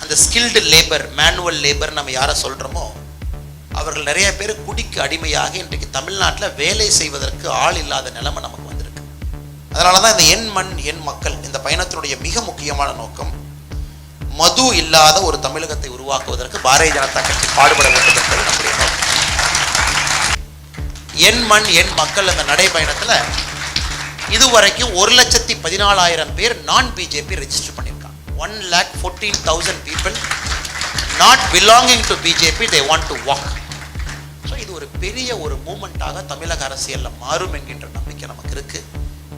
அந்த skilled labour, manual labour நம்ம யாரை சொல்கிறோமோ அவர்கள் நிறைய பேர் குடிக்கு அடிமையாக இன்றைக்கு தமிழ்நாட்டில் வேலை செய்வதற்கு ஆள் இல்லாத நிலைமை நமக்கு வந்திருக்கு. அதனால தான் இந்த என் மண் என் மக்கள் இந்த பயணத்தினுடைய மிக முக்கியமான நோக்கம் மது இல்லாத ஒரு தமிழகத்தை உருவாக்குவதற்கு பாரதிய ஜனதா கட்சி பாடுபட வேண்டும் என்பது நம்முடைய நோக்கம். என் மண் என் மக்கள் அந்த நடைபயணத்தில் இதுவரைக்கும் 1,14,000 பேர் நான் பிஜேபி ரெஜிஸ்டர் பண்ணியிருக்காங்க. 1,14,000 people not belonging to BJP, they want to walk. So இது ஒரு பெரிய ஒரு மூமெண்ட்டாக தமிழக அரசியலில் மாறும் என்கின்ற நம்பிக்கை நமக்கு இருக்கு.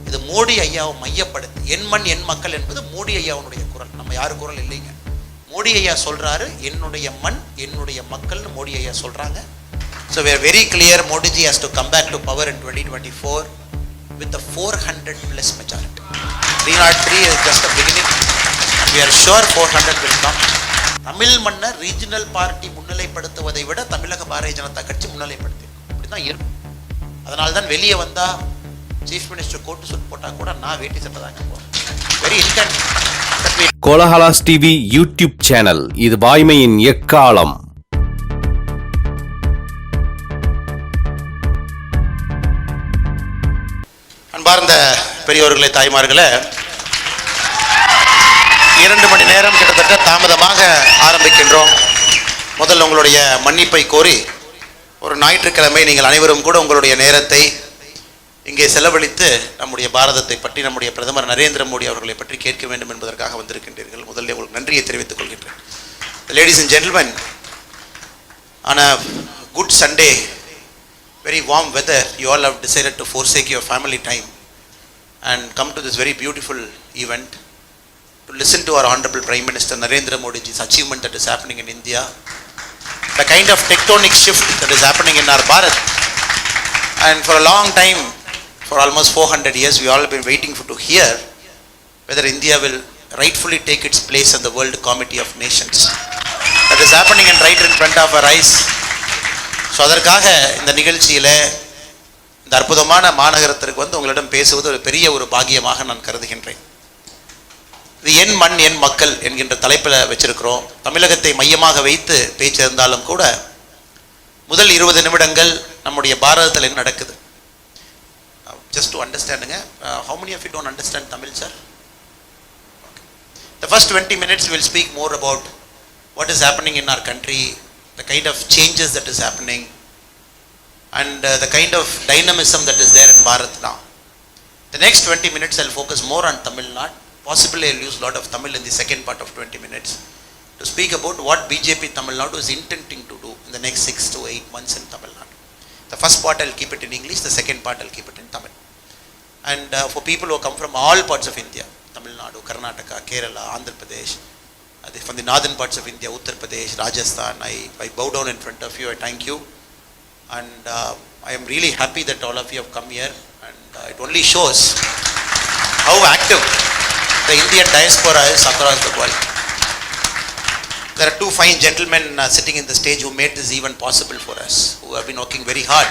இது மோடி ஐயாவை மையப்படுத்தி என் மண் என் மக்கள் என்பது மோடி ஐயாவுடைய குரல், நம்ம யாரு குரல் இல்லைங்க. மோடி ஐயா சொல்றாரு என்னுடைய மண் என்னுடைய மக்கள்னு மோடி ஐயா சொல்றாங்க. So we are very clear Modi ji has to come back to power in 2024 with a 400+ majority. 303 is just a beginning and we are sure 400 will come. Tamil மண்ணை ரீஜனல் பார்ட்டி முன்னிலைப்படுத்துவதை விட தமிழக பாரதிய ஜனதா கட்சி முன்னிலைப்படுத்தி இப்படிதான் இருக்கும். அதனால தான் வெளியே வந்தா சீஃப் மினிஸ்டர் கோட்டு சூட் போட்டா கூட நான் வேட்டி சட்டை தாங்க போறேன். Very intend. Kolahalas TV YouTube channel, இது வாய்மையின் எக்காலம். அன்பார்ந்த பெரியோர்களே, தாய்மார்களே, 2 மணி நேரம் கிட்டத்தட்ட தாமதமாக ஆரம்பிக்கின்றோம். முதல்ல உங்களுடைய மன்னிப்பை கோரி, ஒரு ஞாயிற்றுக்கிழமை நீங்கள் அனைவரும் கூட உங்களுடைய நேரத்தை இங்கே செலவழித்து நம்முடைய பாரதத்தை பற்றி, நம்முடைய பிரதமர் நரேந்திர மோடி அவர்களை பற்றி கேட்க வேண்டும் என்பதற்காக வந்திருக்கின்றீர்கள். முதல்ல உங்களுக்கு நன்றியை தெரிவித்துக் கொள்கின்றேன். Ladies and gentlemen, on a good Sunday, very warm weather, you all have decided to forsake your family time and come to this very beautiful event to listen to our Honorable Prime Minister Narendra Modi's achievement that is happening in India, the kind of tectonic shift that is happening in our Bharat. And for a long time, for almost 400 years, we all have been waiting to hear whether India will rightfully take its place in the World Committee of Nations. That is happening and right in front of our eyes. So அதற்காக இந்த நிகழ்ச்சியில் இந்த அற்புதமான மாநகரத்திற்கு வந்து உங்களிடம் பேசுவது ஒரு பெரிய ஒரு பாக்கியமாக நான் கருதுகின்றேன். இது என் மண் என் மக்கள் என்கின்ற தலைப்பில் வச்சிருக்கிறோம். தமிழகத்தை மையமாக வைத்து பேச்சு இருந்தாலும் கூட முதல் 20 நிமிடங்கள் நம்முடைய பாரதத்தில் என்ன நடக்குது, ஜஸ்ட் டு அண்டர்ஸ்டாண்டுங்க. how many of you don't understand Tamil, sir? Okay. The first 20 minutes we will speak more about what is happening in our country, the kind of changes that is happening and the kind of dynamism that is there in Bharat now. The next 20 minutes I will focus more on Tamil Nadu. Possibly I will use a lot of Tamil in the second part of 20 minutes to speak about what BJP Tamil Nadu is intending to do in the next 6 to 8 months in Tamil Nadu. The first part I will keep it in English, the second part I will keep it in Tamil. And for people who come from all parts of India, Tamil Nadu, Karnataka, Kerala, Andhra Pradesh, from the northern parts of India, Uttar Pradesh, Rajasthan, I bow down in front of you, I thank you. And I am really happy that all of you have come here, and it only shows how active the Indian diaspora is across the world. There are 2 fine gentlemen sitting in the stage who made this event possible for us, who have been working very hard,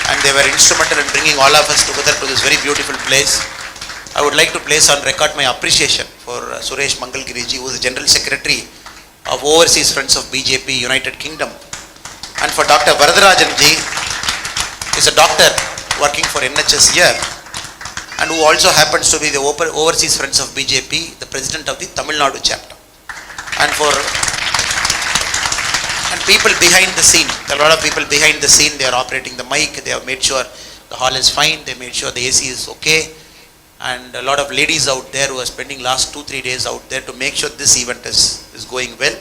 and they were instrumental in bringing all of us together to this very beautiful place. I would like to place on record my appreciation for Suresh Mangalgiriji, who is the General Secretary of Overseas Friends of BJP, United Kingdom, and for Dr. Varadarajan ji, who is a doctor working for NHS here, and who also happens to be the Overseas Friends of BJP, the President of the Tamil Nadu chapter. And people behind the scene, there are a lot of people behind the scene, they are operating the mic, they have made sure the hall is fine, they made sure the AC is okay. And a lot of ladies out there who are spending last 2-3 days out there to make sure this event is going well.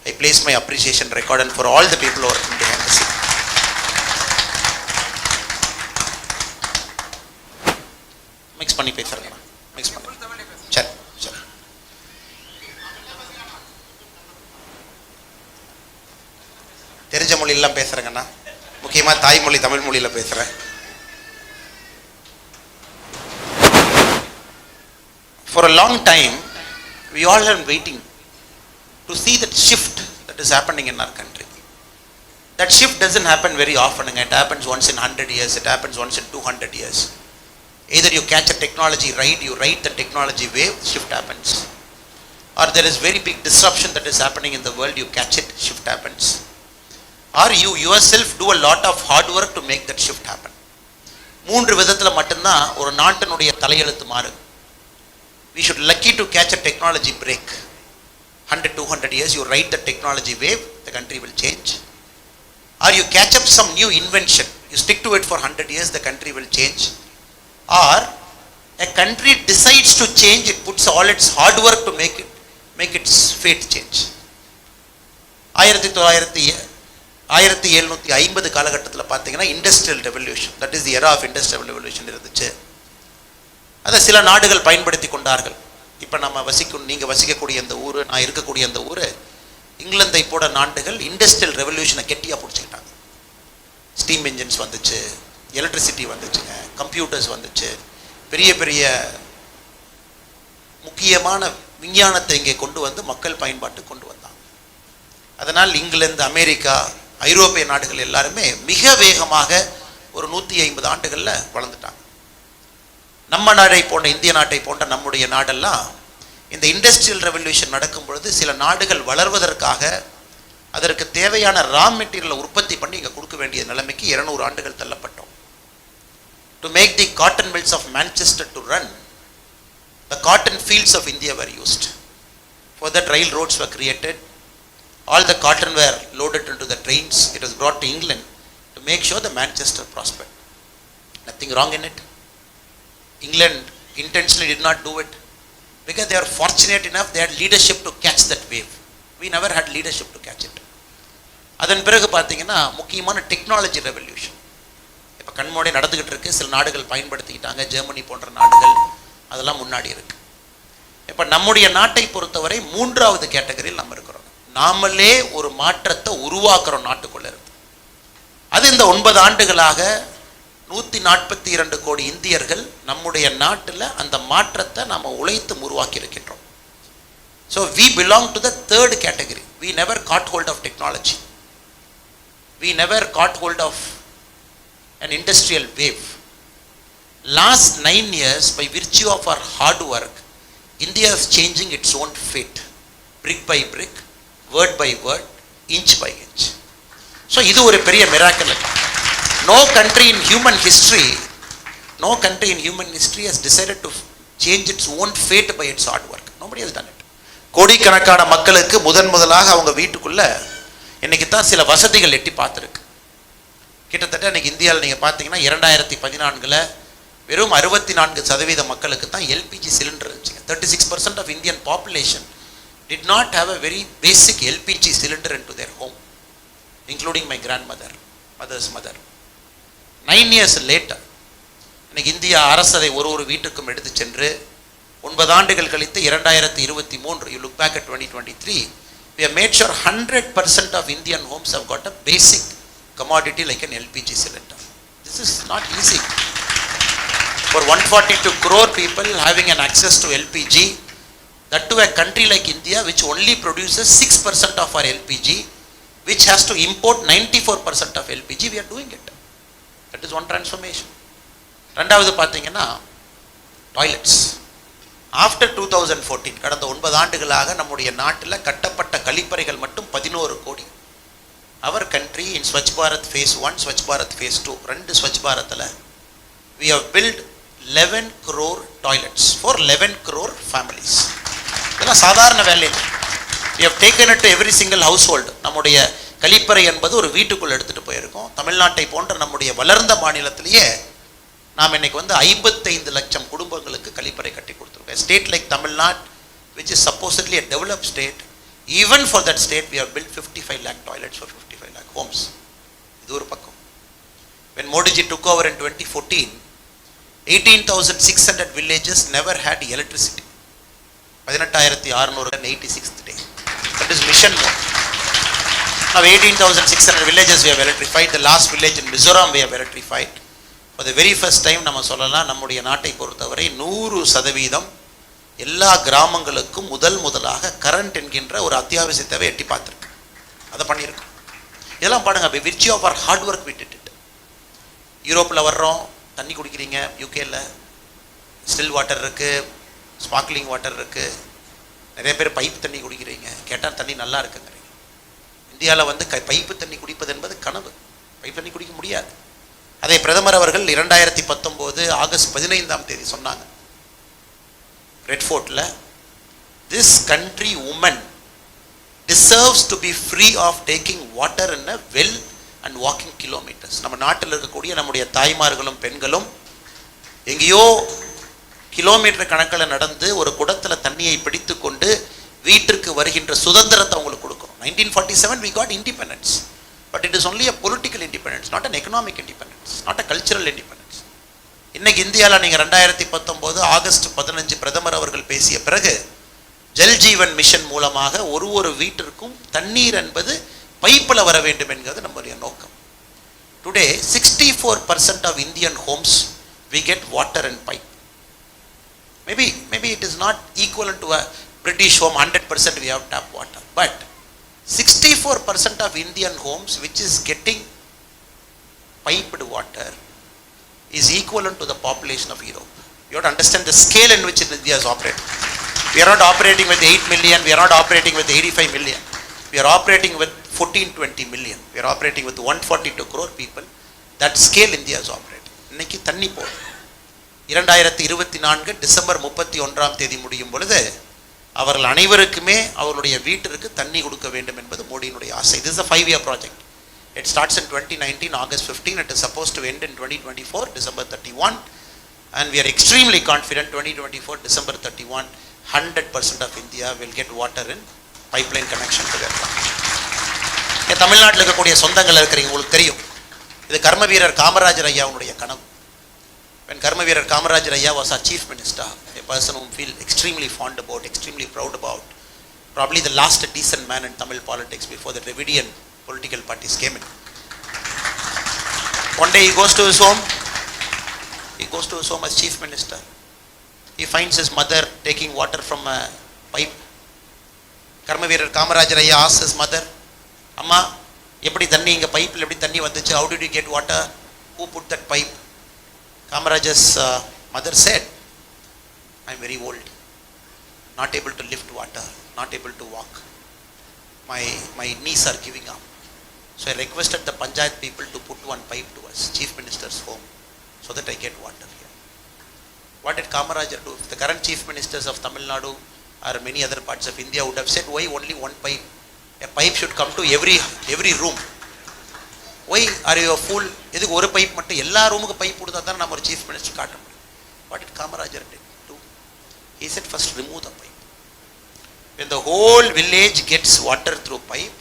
I place my appreciation record and for all the people who are behind the scene. Mix பண்ணி பேசுறேன், mix பண்ணி. சரி சரி. தெரிஞ்ச மொழியெல்லாம் பேசுறேங்கண்ணா, முக்கியமாக தாய்மொழி தமிழ் மொழியில் பேசுகிறேன். For a long time, we all are waiting to see that shift that is happening in our country. That shift doesn't happen very often. It happens once in 100 years. It happens once in 200 years. Either you catch a technology right, you ride the technology wave, shift happens. or there is very big disruption that is happening in the world, you catch it, shift happens, or you yourself do a lot of hard work to make that shift happen. மூன்று விதத்துல மட்டும்தான் ஒரு நாட்டினுடைய தலையெழுத்து மாறும். We should lucky to catch a technology break. 100-200 years you ride the technology wave, the country will change. Or you catch up some new invention, you stick to it for 100 years, the country will change. Or a country decides to change, it puts all its hard work to make its fate change. 1750 காலகட்டத்தில் பார்த்தீங்கன்னா industrial revolution, that is the era of industrial revolution இருந்துச்சு. அதை சில நாடுகள் பயன்படுத்தி கொண்டார்கள். இப்போ நீங்கள் வசிக்கக்கூடிய இந்த ஊர், நான் இருக்கக்கூடிய அந்த ஊர், இங்கிலாந்தை போட நாடுகள் இண்டஸ்ட்ரியல் ரெவல்யூஷனை கெட்டியாக பிடிச்சிக்கிட்டாங்க. ஸ்டீம் இன்ஜின்ஸ் வந்துச்சு, எலக்ட்ரிசிட்டி வந்துச்சுங்க, கம்ப்யூட்டர்ஸ் வந்துச்சு, பெரிய பெரிய முக்கியமான விஞ்ஞானத்தை இங்கே கொண்டு வந்து மக்கள் பயன்பாட்டு கொண்டு வந்தாங்க. அதனால் இங்கிலாந்து, அமெரிக்கா, ஐரோப்பிய நாடுகள் எல்லாருமே மிக வேகமாக ஒரு 150 ஆண்டுகளில் வளர்ந்துட்டாங்க. நம்ம நாடை போன்ற, இந்திய நாட்டை போன்ற நம்முடைய நாடெல்லாம் இந்த இண்டஸ்ட்ரியல் ரெவல்யூஷன் நடக்கும் பொழுது சில நாடுகள் வளர்வதற்காக அதற்கு தேவையான ரா மெட்டீரியலை உற்பத்தி பண்ணி இங்கே கொடுக்க வேண்டிய நிலைமைக்கு 200 ஆண்டுகள் தள்ளப்பட்டோம். To make the cotton mills of Manchester to run, the cotton fields of India were used. For that, railroads were created. All the cotton were loaded into the trains. It was brought to England to make sure the Manchester prospered. Nothing wrong in it. England intentionally did not do it because they are fortunate enough, they had leadership to catch that wave. We never had leadership to catch it. அதன் பிறகு பார்த்தீங்கன்னா முக்கியமான technology revolution இப்போ கண்மூடி நடந்துகிட்டு இருக்கு. சில நாடுகள் பயன்படுத்திக்கிட்டாங்க, ஜெர்மனி போன்ற நாடுகள் அதெல்லாம் முன்னாடி இருக்கு. இப்போ நம்முடைய நாட்டை பொறுத்தவரை 3வது கேட்டகரியில் நம்ம இருக்கிறோம். நாமளே ஒரு மாற்றத்தை உருவாக்குறோம் நாட்டுக்குள்ள இருந்து. அது இந்த 9 ஆண்டுகளாக 142 கோடி இந்தியர்கள் நம்முடைய நாட்டில் அந்த மாற்றத்தை நாம் உழைத்து உருவாக்கி இருக்கின்றோம். So we belong to the 3rd category. We never caught hold of technology. We never caught hold of an industrial wave. Last 9 years, by virtue of our hard work, India is changing its own fate, brick by brick, word by word, inch by inch. So இது ஒரு பெரிய miracle. No country in human history has decided to change its own fate by its hard work. Nobody has done it. கோடிக்கணக்கான மக்களுக்கு முதலாக அவங்க வீட்டுக்குள்ள இன்னைக்கு தான் சில வசதிகள் எட்டி பார்த்துருக்கு. கிட்டத்தட்ட இன்னைக்கு இந்தியாவில் நீங்கள் பார்த்தீங்கன்னா 2014 வெறும் 64% மக்களுக்கு தான் எல்பிஜி சிலிண்டர் இருந்துச்சுங்க. 36% of Indian population did not have a very basic LPG cylinder into their home, including my mother's mother. 9 years later, இன்னைக்கு இந்தியா அரசு அதை ஒரு வீட்டுக்கும் எடுத்து சென்று 9 ஆண்டுகள் கழித்து 2023, you look back at 2023, we have made sure 100% of Indian homes have got a basic commodity like an LPG cylinder. This is not easy. For 142 crore people having an access to LPG, that to a country like India which only produces 6% of our LPG, which has to import 94% of LPG, we are doing it. That is one transformation. ரெண்டாவது பார்த்தீங்கன்னா toilets. After 2014 கடந்த 9 ஆண்டுகளாக நம்முடைய நாட்டில் கட்டப்பட்ட கழிப்பறைகள் மட்டும் 11 கோடி. Our country in Swachh Bharat phase 1, Swachh Bharat phase 2, 2 Swachh பாரத்தில் we have built 11 crore toilets for 11 crore families. இதெல்லாம் சாதாரண வேலை. We have taken it to every single household. நம்முடைய கழிப்பறை என்பது ஒரு வீட்டுக்குள் எடுத்துகிட்டு போயிருக்கோம். தமிழ்நாட்டை போன்ற நம்முடைய வளர்ந்த மாநிலத்திலேயே நாம் இன்னைக்கு 55 லட்சம் குடும்பங்களுக்கு கழிப்பறை கட்டி கொடுத்துருக்கோம். State like Tamil Nadu, which is supposedly a developed state, even for that state we have built 55 lakh toilets for 55 lakh homes. இது ஒரு பக்கம். When Modi ji took over in 2014, 18,600 villages never had electricity. 18,686th day. That is mission mode. Now 18,600 villages we have electrified. The last village in Mizoram we have electrified. For the very first time நம்ம சொல்லலாம், நம்முடைய நாட்டை பொறுத்தவரை 100% எல்லா கிராமங்களுக்கும் முதலாக current என்கின்ற ஒரு அத்தியாவசிய தேவை எட்டி பார்த்துருக்கு. அதை பண்ணியிருக்கோம். இதெல்லாம் பாருங்க, by virtue of our hard work we did it. யூரோப்பில் வர்றோம், தண்ணி குடிக்கிறீங்க, யூகேல ஸ்டில் வாட்டர் இருக்குது, ஸ்பார்க்லிங் வாட்டர் இருக்குது, நிறைய பேர் பைப் தண்ணி குடிக்கிறீங்க, கேட்டால் தண்ணி நல்லா இருக்குங்கிறீங்க. இந்தியாவில் வந்து பைப்பு தண்ணி குடிப்பது என்பது கனவு. பைப் தண்ணி குடிக்க முடியாது. அதை பிரதமர் அவர்கள் 2019 ஆகஸ்ட் 15 சொன்னாங்க ரெட் ஃபோர்ட்டில். This country woman deserves to be free of taking water in a well and walking kilometers. நம்ம நாட்டில் இருக்கக்கூடிய நம்முடைய தாய்மார்களும் பெண்களும் எங்கேயோ கிலோமீட்டர் கணக்கில் நடந்து ஒரு குடத்தில் தண்ணியை பிடித்து கொண்டு வீட்டிற்கு வருகின்ற சுதந்திரத்தை அவங்களுக்கு கொடுக்கணும். 1947 we got independence, but it is only a political independence, not an economic independence, not a cultural independence. இன்னைக்கு இந்தியாவில் நீங்கள் 2019 ஆகஸ்ட் 15 பிரதமர் அவர்கள் பேசிய பிறகு ஜல் ஜீவன் மிஷன் மூலமாக ஒரு வீட்டிற்கும் தண்ணீர் என்பது பைப்பில் வர வேண்டும் என்கிறது நம்முடைய நோக்கம். Today 64% of Indian homes we get water and pipe. Maybe it is not equivalent to a British home. 100% we have tap water, but 64% of Indian homes which is getting piped water is equivalent to the population of Europe. You have to understand the scale in which India is operating. We are not operating with 8 million, we are not operating with 85 million. We are operating with 14-20 million. We are operating with 142 crore people. That scale India is operating. இன்னைக்கு தண்ணி போகுது. 2024 December 31 முடியும் பொழுது அவர்கள் அனைவருக்குமே அவருடைய வீட்டிற்கு தண்ணி கொடுக்க வேண்டும் என்பது மோடியினுடைய ஆசை. This is a 5-year project. It starts in 2019 August 15. It is supposed to end in 2024 December 31, and we are extremely confident 2024 December 31 100% of India will get water in pipeline connection to their farm. தமிழ்நாட்டில் இருக்கக்கூடிய சொந்தங்கள் இருக்கிறீங்க, உங்களுக்கு தெரியும் இது கர்ம வீரர் காமராஜர் ஐயாவுடைய கனவு. When கர்ம வீரர் காமராஜர் ஐயா was our chief minister, a person whom feel extremely fond about, extremely proud about, probably the last decent man in Tamil politics before the Dravidian political parties came in. One day he goes to his home as chief minister. He finds his mother taking water from a pipe. கர்ம வீரர் காமராஜர் ஐயா asks his mother, அம்மா எப்படி தண்ணி இங்கே பைப்பில் எப்படி தண்ணி வந்துச்சு, how did you get water, who put that pipe? Kamarajar's mother said, I am very old, not able to lift water, not able to walk, my knees are giving up, so I requested the Panchayat people to put one pipe to us, chief minister's home, so that I get water here. What did Kamarajar do? The current chief ministers of Tamil Nadu or many other parts of India would have said, why only one pipe? A pipe should come to every room. Why are you a fool? இதுக்கு ஒரு pipe மட்டும் எல்லா ரூமுக்கு pipe கொடுத்தா தான் நம்ம ஒரு chief minister காட்ட முடியும். What did Kamarajar do? He said, first remove the pipe. When the whole village gets water through pipe,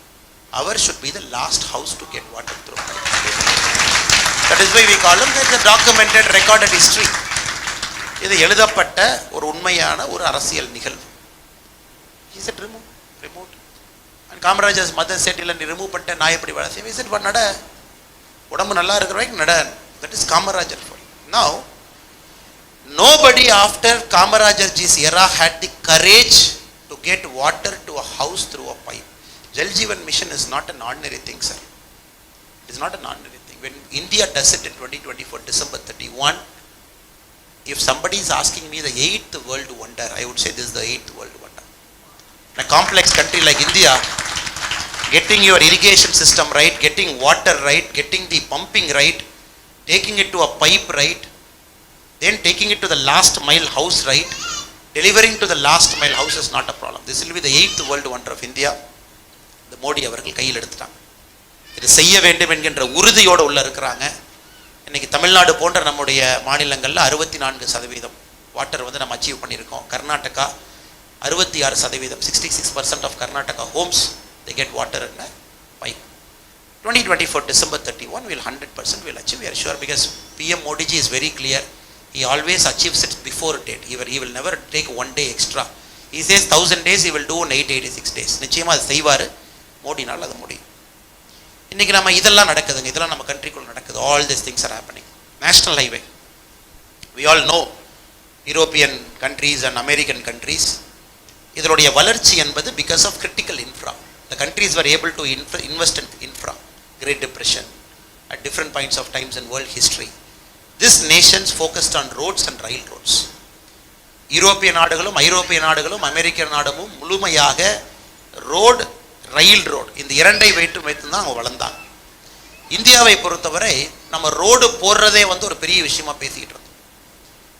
ours should be the last house to get water through pipe. That is why we call them, that is a documented recorded history. இது எழுதப்பட்ட ஒரு உண்மையான ஒரு அரசியல் நிகழ்வு. He said remove. And Kamarajar's mother said, இல்ல நீ remove பண்ணிட்ட நான் எப்படி வேலை செய்வேன்? He said, நட உடம்பு நல்லா இருக்கிற வரைக்கும் நட. That is Kamarajar for you. Now, nobody after Kamarajar's era had the courage to get water to a house through a pipe. Jal Jeevan mission is not an ordinary thing, sir. It is not an ordinary thing. When India does it in 2024 December 31, if somebody is asking me the 8th world wonder, I would say this is the 8th world wonder. In a complex country like India, getting your irrigation system right, getting water right, getting the pumping right, taking it to a pipe right, then taking it to the last mile house right, delivering to the last mile house is not a problem. This will be the 8th world wonder of India. The Modi அவர்கள் கையில் எடுத்துட்டாங்க. இது செய்ய வேண்டும் என்கின்ற உறுதியோடு உள்ள இருக்கிறாங்க. இன்னைக்கு தமிழ்நாடு போன்ற நம்முடைய மாநிலங்களில் 64% வாட்டர் வந்து நம்ம அச்சீவ் பண்ணியிருக்கோம். Karnataka 66%, 66% of Karnataka homes they get water in a pipe. 2024 December 31 will 100% will achieve. We are sure, because PM Modi ji is very clear. He always achieves it before date. He will never take one day extra. He says 1000 days he will do in 886 days. நிச்சயமா அது செய்வார். மோடினால் அது முடியும். இன்னைக்கு நம்ம இதெல்லாம் நடக்குதுங்க, இதெல்லாம் நம்ம கண்ட்ரிக்குள்ள நடக்குது. All these things are happening. National highway. We all know European countries and American countries. இதனுடைய வளர்ச்சி என்பது because of critical infra. The countries were able to invest in infra. Great Depression, at different points of times in world history. This nations focused on roads and railroads. யூரோப்பிய நாடுகளும் ஐரோப்பிய நாடுகளும் அமெரிக்க நாடுகளும் முழுமையாக road rail road இந்த இரண்டை வைத்து தான் அவங்க வளர்ந்தாங்க. இந்தியாவை பொறுத்தவரை நம்ம ரோடு போடுறதே வந்து ஒரு பெரிய விஷயமா பேசிக்கிட்டு இருந்தோம்.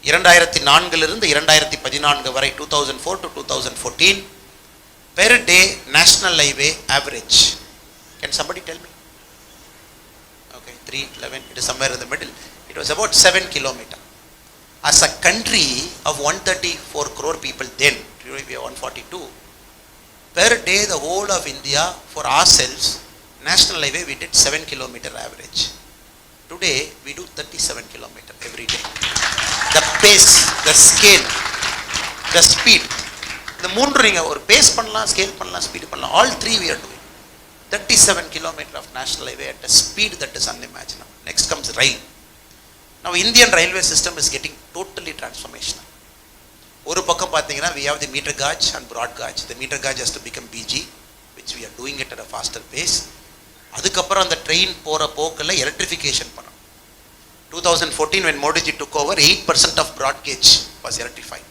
2004 2014 வரை 2004 to 2014 per day national highway average. Can somebody tell me? Okay, 311, it is somewhere in the middle. It was about 7 kilometers. As a country of 134 crore people then, we are 142, per day the whole of India for ourselves, national highway we did 7 kilometer average. Today we do 37 kilometer every day. The pace, the scale, the speed. இந்த மூன்று நீங்கள் ஒரு base பண்ணலாம், scale பண்ணலாம், speed பண்ணலாம். All three we are doing. 37 kilometer of national highway at a speed that is unimaginable. Next comes rail. Now Indian railway system is getting totally transformational. ஒரு பக்கம் பார்த்தீங்கன்னா we have the meter gauge and broad gauge. The meter gauge has to become BG, which we are doing it at a faster pace. அதுக்கப்புறம் அந்த train போகிற போக்கில் electrification பண்ணணும். 2014 when Modi ji took over, 8% of broad gauge was electrified.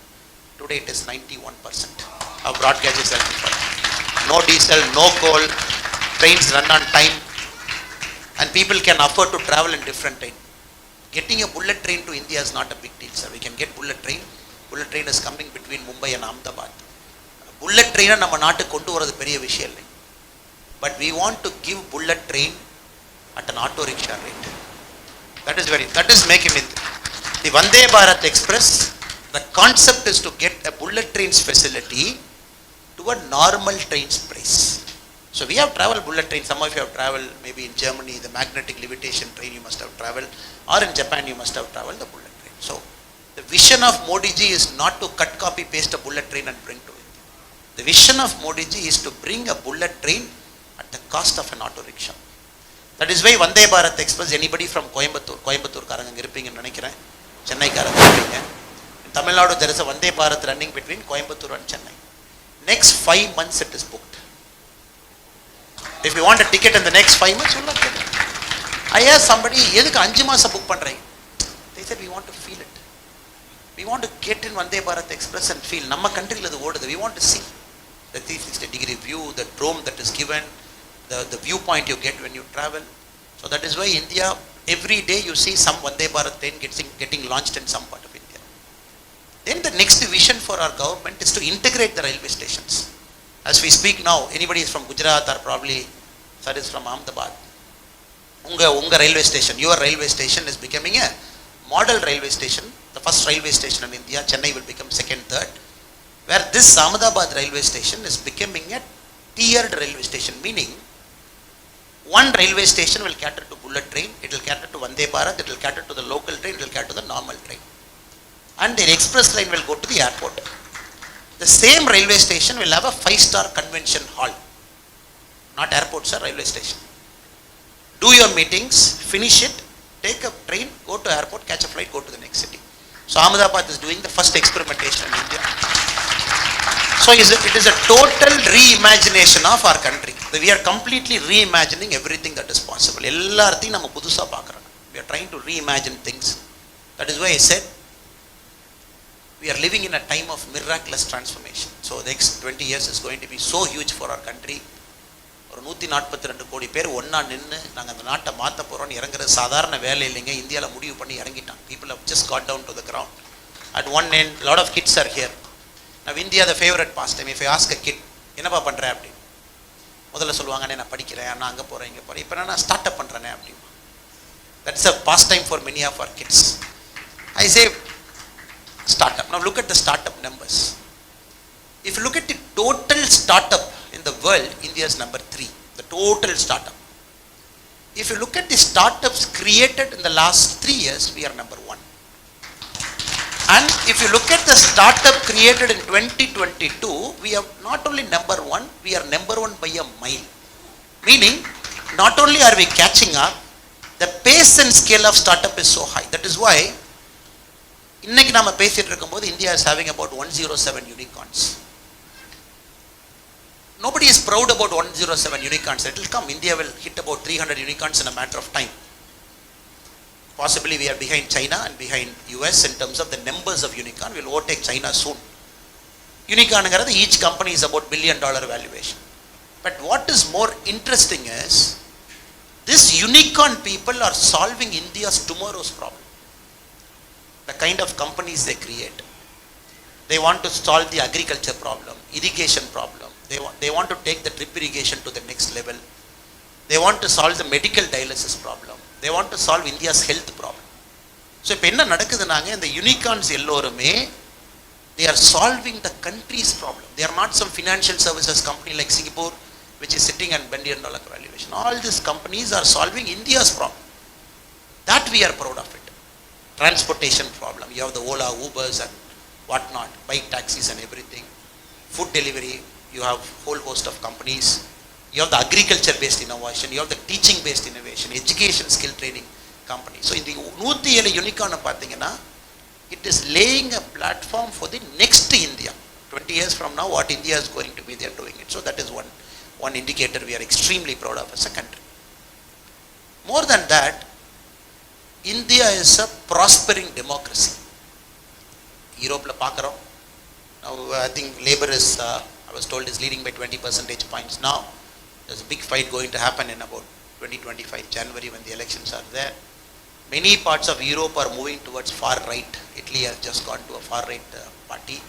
Today it is 91% of broad gauge is electrified. No diesel, no coal, trains run on time and people can afford to travel in different time. Getting a bullet train to India is not a big deal, sir. We can get bullet train. Bullet train is coming between Mumbai and Ahmedabad. Bullet train நம்ம நாட்டுக்கு கொண்டு வரது பெரிய விஷயம் இல்லை. But we want to give bullet train at an auto rickshaw rate. That is make in India. The Vande Bharat Express, the concept is to get a bullet trains facility to a normal trains price. So we have traveled bullet train. Some of you have traveled maybe in Germany, the magnetic levitation train you must have traveled, or in Japan you must have traveled the bullet train. So the vision of Modi ji is not to cut, copy, paste a bullet train and bring to it. The vision of Modi ji is to bring a bullet train at the cost of an auto rickshaw. That is why Vande Bharat Express, anybody from Coimbatore காரங்க இங்க இருப்பீங்கன்னு நினைக்கிறேன், சென்னை காரங்க இருப்பீங்க. In Tamil Nadu there is a Vande Bharat running between Coimbatore and Chennai. Next 5 months it is booked. If you want a ticket in the next 5 months, you will not get it. I asked somebody, எதுக்கு 5 மாசம் book பண்றீங்க? They said we want to feel it. We want to get in Vande Bharat Express and feel. நம்ம countryல அது ஓடுது. We want to see the 360-degree view, the drone that is given, the viewpoint you get when you travel. So that is why India, every day you see some Vande Bharat train getting launched in some part of India. Then the next vision for our government is to integrate the railway stations. As we speak now, anybody is from Gujarat or probably that is from Ahmedabad. Unga railway station, your railway station is becoming a model railway station. The first railway station in India, Chennai will become second, third. Where this Ahmedabad railway station is becoming a tiered railway station, meaning one railway station will cater to bullet train, it will cater to Vande Bharat, it will cater to the local train, it will cater to the normal train. And the express line will go to the airport. The same railway station will have a 5-star convention hall. Not airport, sir, railway station. Do your meetings, finish it, take a train, go to airport, catch a flight, go to the next city. So Ahmedabad is doing the first experimentation in India. So it is a total reimagination of our country. We are completely reimagining everything that is possible. எல்லாத்தையும் நம்ம புதுசா பார்க்கறோம். We are trying to reimagine things. That is why I said we are living in a time of miraculous transformation. So the next 20 years is going to be so huge for our country. ஒரு 142 கோடி பேர் ஒண்ணா நின்னு நாங்க அந்த நாட்டை மாத்த போறோம்னு இறங்குறது சாதாரண வேலை இல்லைங்க. இந்தியால முடிவு பண்ணி இறங்கிட்டாங்க. People have just got down to the ground. At one end, a lot of kids are here. Now India, the favorite pastime. If I ask a kid, என்னப்பா பண்ற அப்படி, முதல்ல சொல்லுவாங்க நான் படிக்கிறேன், நான் அங்க போறேன், இங்க போறேன். இப்போ நான் ஸ்டார்ட் அப் பண்றேனே அப்படி. That's a pastime for many of our kids. I say startup. Now look at the startup numbers. If you look at the total startup in the world, India is number 3. The total startup. If you look at the startups created in the last 3 years, we are number 1. And if you look at the startup created in 2022, we are not only number 1, we are number 1 by a mile. Meaning, not only are we catching up, the pace and scale of startup is so high. That is why, இன்னைக்கு நாம பேசிட்டு இருக்கும்போது India is having about 107 unicorns. Nobody is proud about 107 unicorns. It will come. India will hit about 300 unicorns in a matter of time. Possibly we are behind China and behind US in terms of the numbers of unicorn. We will overtake China soon. Unicorn, each company is about $1 billion valuation. But what is more interesting is, this unicorn people are solving India's tomorrow's problem. The kind of companies they create. They want to solve the agriculture problem, irrigation problem. They want to take the drip irrigation to the next level. They want to solve the medical dialysis problem. They want to solve India's health problem. So இப்போ என்ன நடக்குதுனாங்க, இந்த unicorns எல்லோருமே they are solving the country's problem. They are not some financial services company like Singapore which is sitting on $1 billion valuation. All these companies are solving India's problem. That we are proud of it. Transportation problem. You have the Ola, Ubers and whatnot, bike taxis and everything. Food delivery, you have whole host of companies. You have the agriculture based innovation, you have the teaching based innovation, education skill training company. So in the 107 unicorn pathina, it is laying a platform for the next India. 20 years from now, what India is going to be, they are doing it. So that is one indicator we are extremely proud of as a country. More than that, India is a prospering democracy. Europe la paakarom. Now I think labor is, I was told, is leading by 20 percentage points now. There's a big fight going to happen in about 2025 January when the elections are there. Many parts of Europe are moving towards far right. Italy has just gone to a far right party.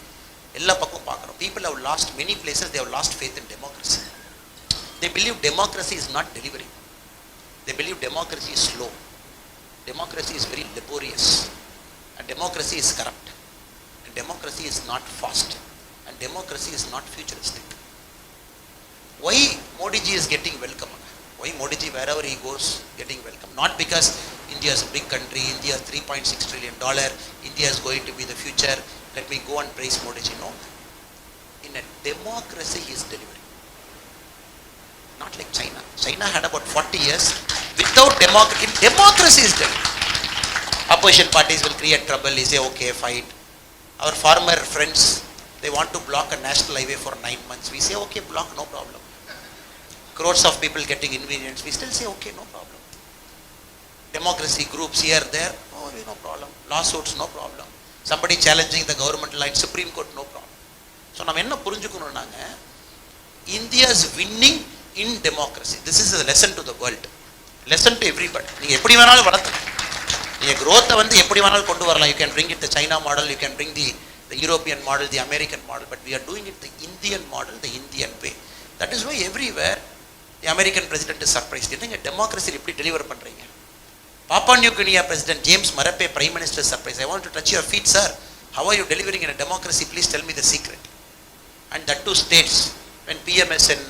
People have lost, many places they have lost faith in democracy. They believe democracy is not delivering. They believe democracy is slow. Democracy is very laborious. And democracy is corrupt. And democracy is not fast. And democracy is not futuristic. Why Modi ji is getting welcome? Why Modi ji, wherever he goes, getting welcome? Not because India is a big country, India is $3.6 trillion, India is going to be the future, let me go and praise Modi ji. No. In a democracy he is delivering. Not like China. China had about 40 years without democracy. Democracy is delivering. Opposition parties will create trouble, they say okay, fight. Our farmer friends, they want to block a national highway for 9 months. We say okay, block, no problem. Crores of people getting inconvenience, we still say okay, no problem. Democracy groups here, there, oh, no problem. Lawsuits, no problem. Somebody challenging the government line, Supreme Court, no problem. So நம்ம என்ன புரிஞ்சுக்கணும்னாங்க, India is winning in democracy. This is a lesson to the world. Lesson to everybody. நீங்க எப்படி வேணாலும் வளர்த்துங்க. நீங்க growth வந்து எப்படி வேணாலும் கொண்டு வரலாம். You can bring it the China model, you can bring the European model, the American model, but we are doing it the Indian model, the Indian way. That is why everywhere the American president is surprised. என்னங்க democracy எப்படி deliver பண்றீங்க? Papua New Guinea President James Marape, Prime Minister, is surprised. I want to touch your feet, sir. How are you delivering in a democracy? Please tell me the secret. And that too states, when PMS in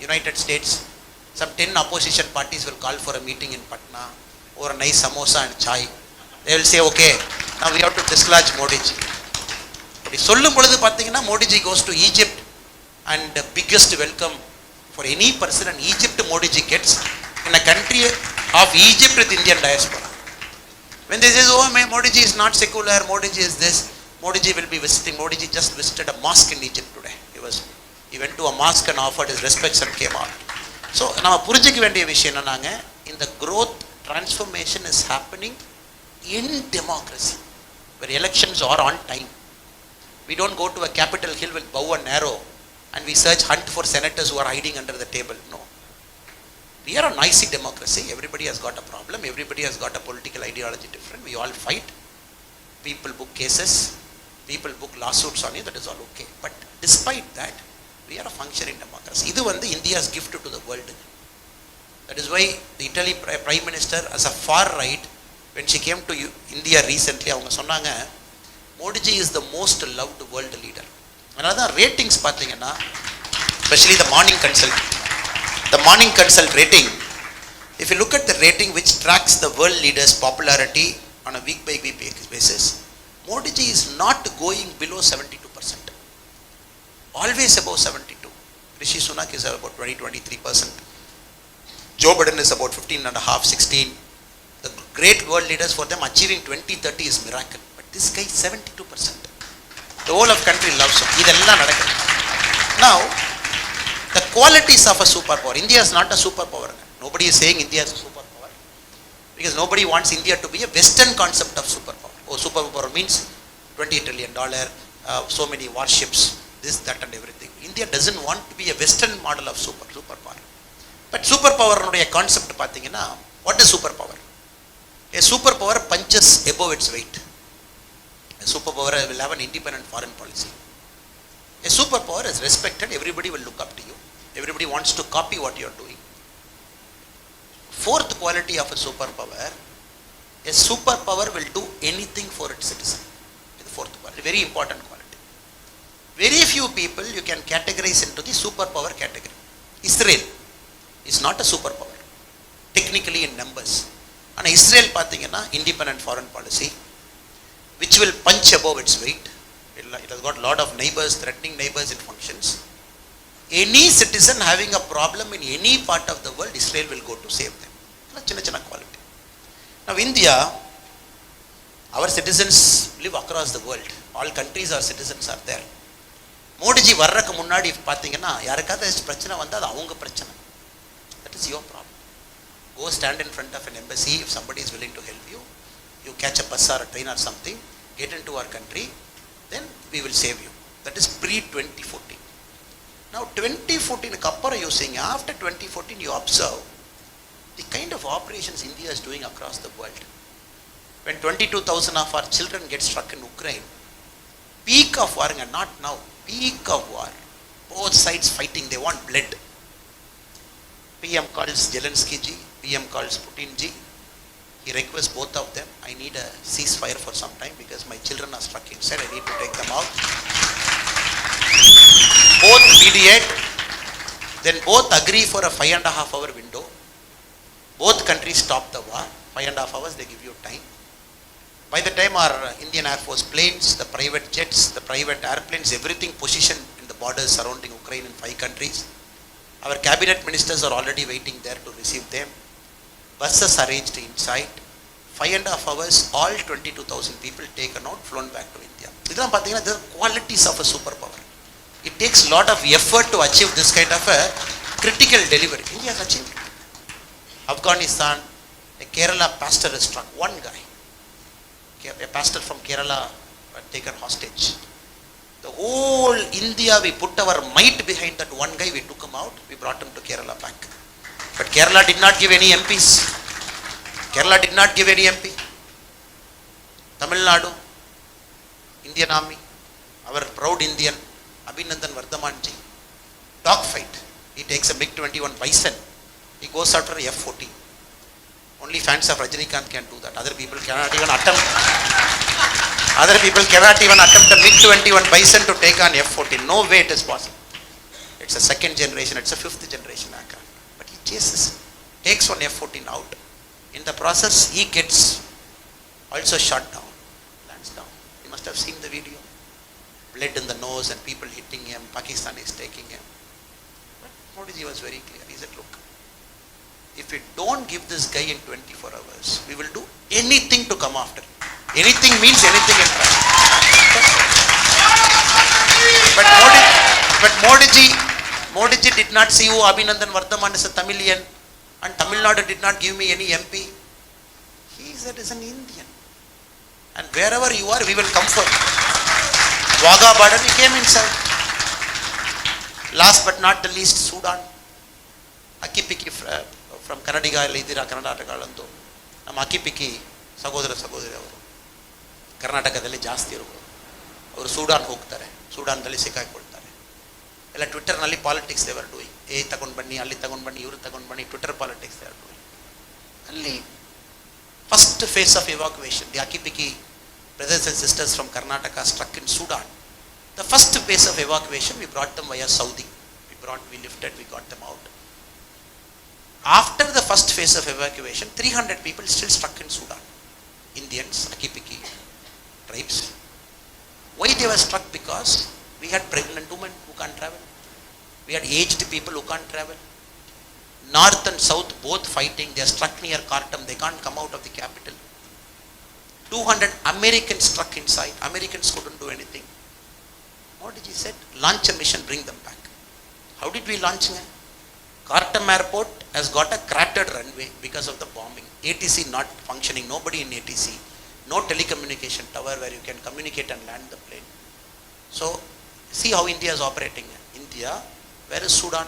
United States, some 10 opposition parties will call for a meeting in Patna over a nice samosa and chai. They will say, okay, now we have to dislodge Modi ji. சொல்லும் பொழுது பார்த்தீங்கன்னா Modi ji goes to Egypt and the biggest welcome for any person in Egypt Modi ji gets in a country of Egypt with Indian diaspora. When they say, oh, Modi ji is not secular, Modi ji is this, Modi ji will be visiting. Modi ji just visited a mosque in Egypt today. He went to a mosque and offered his respects and came out. So நம்ம புரிஞ்சிக்க வேண்டிய விஷயம் என்னன்னாங்க, இந்த growth transformation is happening in democracy where elections are on time. We don't go to a Capitol Hill with bow and arrow and we hunt for senators who are hiding under the table. No. We are a noisy democracy. Everybody has got a problem. Everybody has got a political ideology different. We all fight. People book cases. People book lawsuits on you. That is all okay. But despite that, we are a functioning democracy. This is India's gift to the world. That is why the Italy Prime Minister, as a far right, when she came to India recently, அவங்க சொன்னாங்க, Modi ji is the most loved world leader. Another ratings பார்த்தீங்கன்னா, especially the morning consult rating, if you look at the rating which tracks the world leaders' popularity on a week by week basis, Modi ji is not going below 72%. Always above 72. Rishi Sunak is about 20-23%. Joe Biden is about 15.5, 16. The great world leaders, for them achieving 20-30 is miracle. But this guy is 72%. The whole of country loves him. Now, the qualities of a superpower. India is not a superpower. Nobody is saying India is a superpower. Because nobody wants India to be a Western concept of superpower. Oh, superpower means $20 trillion, so many warships, this, that and everything. India doesn't want to be a Western model of superpower. But superpower concept pathina, what is superpower? A superpower punches above its weight. A superpower will have an independent foreign policy. A superpower is respected, everybody will look up to you. Everybody wants to copy what you are doing. Fourth quality of a superpower will do anything for its citizen. The fourth quality, very important quality. Very few people you can categorize into the superpower category. Israel is not a superpower, technically in numbers. And Israel pathina independent foreign policy, which will punch above its weight. It has got a lot of neighbors, threatening neighbors, it functions. Any citizen having a problem in any part of the world, Israel will go to save them. Chinna quality. Now India, our citizens live across the world. All countries, our citizens are there. Modi ji varrakku munnadi pathina yarukada prachana vanda adu avanga prachana. That is your problem. Go stand in front of an embassy. If somebody is willing to help you, you catch a bus or a train or something, get into our country, then we will save you. That is pre-2014. Now 2014 kappara you saying, after 2014 you observe the kind of operations India is doing across the world. When 22,000 of our children get struck in Ukraine, peak of war, and not now, peak of war, both sides fighting, they want blood. PM calls Zelensky ji, PM calls Putin ji. He requests both of them, I need a ceasefire for some time because my children are stuck inside, I need to take them out. Both mediate, then both agree for a 5.5 hour window. Both countries stop the war, 5.5 hours they give you time. By the time our Indian Air Force planes, the private jets, the private airplanes, everything positioned in the borders surrounding Ukraine in 5 countries. Our cabinet ministers are already waiting there to receive them. Buses arranged inside. 5.5 hours, all 22,000 people taken out, flown back to India. These are the qualities of a superpower. It takes a lot of effort to achieve this kind of a critical delivery. India has achieved. Afghanistan, a Kerala pastor is struck, one guy. A pastor from Kerala taken hostage. The whole India, we put our might behind that one guy, we took him out, we brought him to Kerala back. But Kerala did not give any MPs. Kerala did not give any MP. Tamil Nadu, Indian Army, our proud Indian, Abhinandan Vardhamanji, dogfight. He takes a MiG-21 Bison. He goes after a F-14. Only fans of Rajinikanth can do that. Other people cannot even attempt. Other people cannot even attempt a MiG-21 Bison to take on F-14. No way it is possible. It's a second generation, it's a 5th generation aircraft. But he chases, takes one F-14 out. In the process, he gets also shot down, lands down. You must have seen the video. Blood in the nose and people hitting him, Pakistanis taking him. But Modi was very clear. He said, look, if we don't give this guy in 24 hours, we will do anything to come after him. Anything means anything in fact. But Modi ji did not see who Abhinandan Vardhaman is a Tamilian, and Tamil Nadu did not give me any MP. He said, is an Indian. And wherever you are, we will come for you. Wagah border, we came inside. Last but not the least, Sudan. Akipiki from Kannadiga, Lidira, Karnataka, Landu. Nam Akipiki, Sagodra, ಕರ್ನಾಟಕದಲ್ಲಿ ಜಾಸ್ತಿ ಇರೋರು ಅವರು Sudan ಹೋಗ್ತಾರೆ, ಸುಡಾನ್ದಲ್ಲಿ ಸಿಕ್ಕಾಕೊಳ್ತಾರೆ. ಎಲ್ಲ ಟ್ವಿಟ್ಟರ್ನಲ್ಲಿ politics they were doing. ತಗೊಂಡು ಬನ್ನಿ, ಅಲ್ಲಿ ತಗೊಂಡು ಬನ್ನಿ, ಇವರು ತಗೊಂಡು ಬನ್ನಿ, Twitter politics they are doing. ಅಲ್ಲಿ first phase of evacuation, the Hakki Pikki brothers and sisters from Karnataka struck in Sudan. The first phase of evacuation, we brought them via Saudi. We lifted, we got them out. After the first phase of evacuation, 300 people still stuck in Sudan. Indians, Akipiki tribes. Why they were struck? Because we had pregnant women who can't travel. We had aged people who can't travel. North and South both fighting. They are struck near Khartoum. They can't come out of the capital. 200 Americans struck inside. Americans couldn't do anything. What did he said? Launch a mission, bring them back. How did we launch them? Khartoum airport has got a cratered runway because of the bombing. ATC not functioning, nobody in ATC, no telecommunication tower where you can communicate and land the plane. So see how India is operating. India, where is Sudan?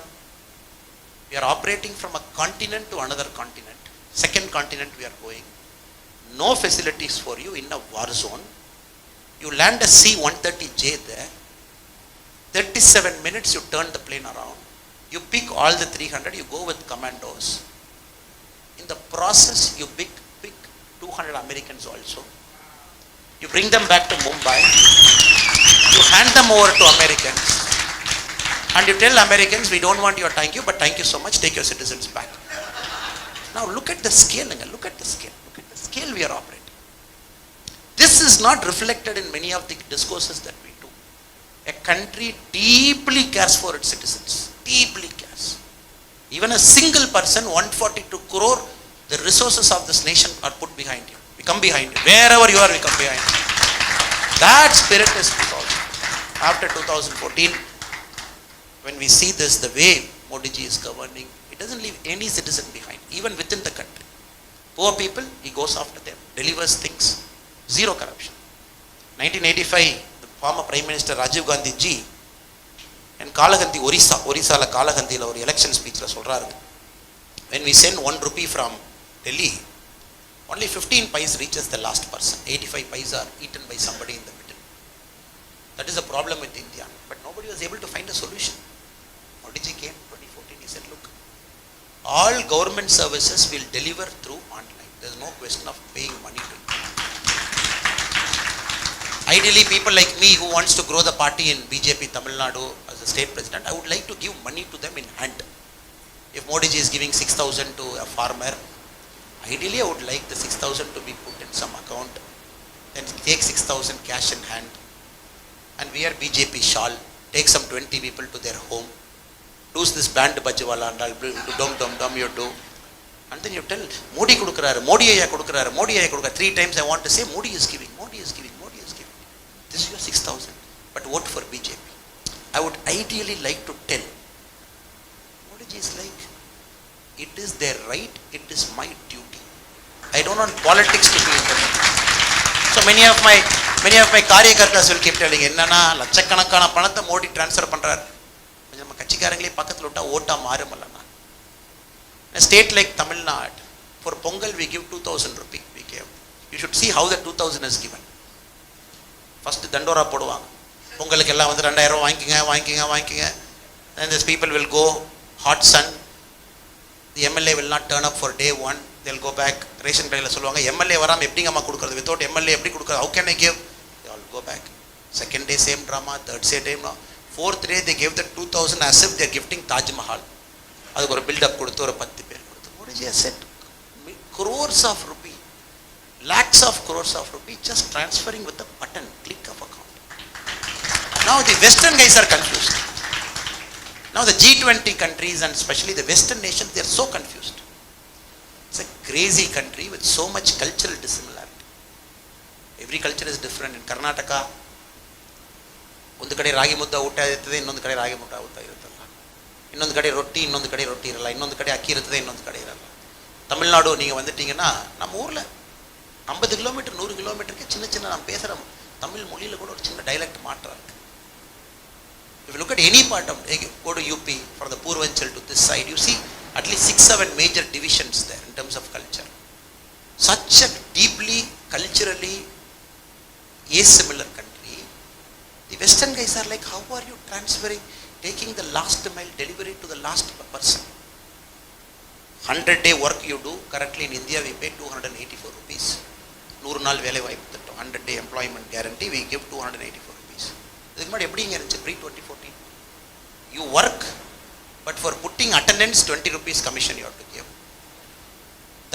We are operating from a continent to another continent. Second continent we are going. No facilities for you in a war zone. You land a C-130J there. 37 minutes you turn the plane around. You pick all the 300, you go with commandos. In the process, you pick 200 Americans also. You bring them back to Mumbai. You hand them over to Americans. And you tell Americans, we don't want your thank you, but thank you so much, take your citizens back. Now look at the scale, look at the scale. Look at the scale we are operating. This is not reflected in many of the discourses that we do. A country deeply cares for its citizens. Deeply cares. Even a single person, 142 crore, the resources of this nation are put behind you. We come behind you. Wherever you are, we come behind you. That spirit is 2000. After 2014, when we see this, the way Modi ji is governing, it doesn't leave any citizen behind, even within the country. Poor people, he goes after them, delivers things. Zero corruption. 1985, the former Prime Minister Rajiv Gandhi ji, and Kalagandhi, Orissa la Kalagandhi la or election speech la solraru. When we send 1 rupee from Delhi, only 15 paise reaches the last person. 85 paise are eaten by somebody in the middle. That is a problem with India. But nobody was able to find a solution. Modi ji came 2014, he said, look, all government services will deliver through online. There is no question of paying money to it. Ideally, people like me who wants to grow the party in BJP Tamil Nadu as a state president, I would like to give money to them in hand. If Modi ji is giving 6,000 to a farmer, ideally I would like the 6,000 to be put in some account, then take 6,000 cash in hand and wear BJP shawl, take some 20 people to their home, do this band bajwala and I'll do dum you do. And then you tell, Modi kudukkararu, Modi ayya kudukkararu, Modi ayya kudukkararu. 3 times I want to say, Modi is giving, Modi is giving, Modi is giving. This is your 6,000, but vote for BJP. I would ideally like to tell, Modi ji is like, it is their right, it is my duty. I don't want politics to be involved. So many of my karyakartas will keep telling, enna லட்சக்கணக்கான பணத்தை Modi transfer பண்றார். நம்ம கட்சிக்காரங்களே பக்கத்துல விட்டா ஓட்டா மாறுமல்லனா. In a state like Tamil Nadu, for Pongal we give 2,000 rupees. We give. You should see how the 2,000 is given. First தண்டோரா போடுவாங்க. பொங்கலுக்கு எல்லாம் வந்து 2000 வாங்கிக்கங்க. Then these people will go, hot sun. The MLA will not turn up for day 1. They'll go back. Ration கடையில் சொல்லுவாங்க, MLA வராம எப்படிங்க அம்மா கொடுக்கிறது? Without MLA எப்படி கொடுக்கிறது? How can I give? They all go back. Second day same drama, third day same drama. Fourth day they gave the 2,000 as if they're gifting Taj Mahal. அதுக்கு ஒரு பில்டப் கொடுத்து ஒரு 10 பேர் கொடுத்து. Modi ji has said crores of rupee, lakhs of crores of rupee just transferring with a button, click of account. Now the Western guys are confused. Now the G20 countries and especially the Western nations, they are so confused. It's a crazy country with so much cultural dissimilarity. Every culture is different. In Karnataka, ಒಂದು ಕಡೆ ರಾಗಿ ಮುದ್ದೆ ಊಟ ಇರ್ತದೆ, ಇನ್ನೊಂದು ಕಡೆ ರಾಗಿ ಮುದ್ದೆ ಊಟ ಇರುತ್ತಲ್ಲ. ಇನ್ನೊಂದು ಕಡೆ ರೊಟ್ಟಿ, ಇನ್ನೊಂದು ಕಡೆ ರೊಟ್ಟಿ ಇರಲ್ಲ. ಇನ್ನೊಂದು ಕಡೆ ಅಕ್ಕಿ ಇರ್ತದೆ, ಇನ್ನೊಂದು ಕಡೆ ಇರಲ್ಲ. தமிழ்நாடு நீங்கள் வந்துட்டீங்கன்னா நம்ம ஊரில் 50 கிலோமீட்டர் 100 கிலோமீட்டருக்கு சின்ன நம்ம பேசுகிற தமிழ் மொழியில் கூட ஒரு சின்ன டைலக்ட் மாற்றம் இருக்குது. If you look at any part of, go to UP, from the Purvanchal to this side, you see at least 6-7 major divisions there in terms of culture. Such a deeply culturally asimilar country. The Western guys are like, how are you transferring, taking the last mile delivery to the last person? 100-day work you do. Currently in India we pay 284 rupees. 100 நாள் வேலை வாய்ப்பு திட்டம், 100-day employment guarantee, we give 284 rupees. இதுக்கு முன்னாடி எப்படிங்க இருந்துச்சு pre-2014? You work, but for putting attendance 20 rupees commission you have to give.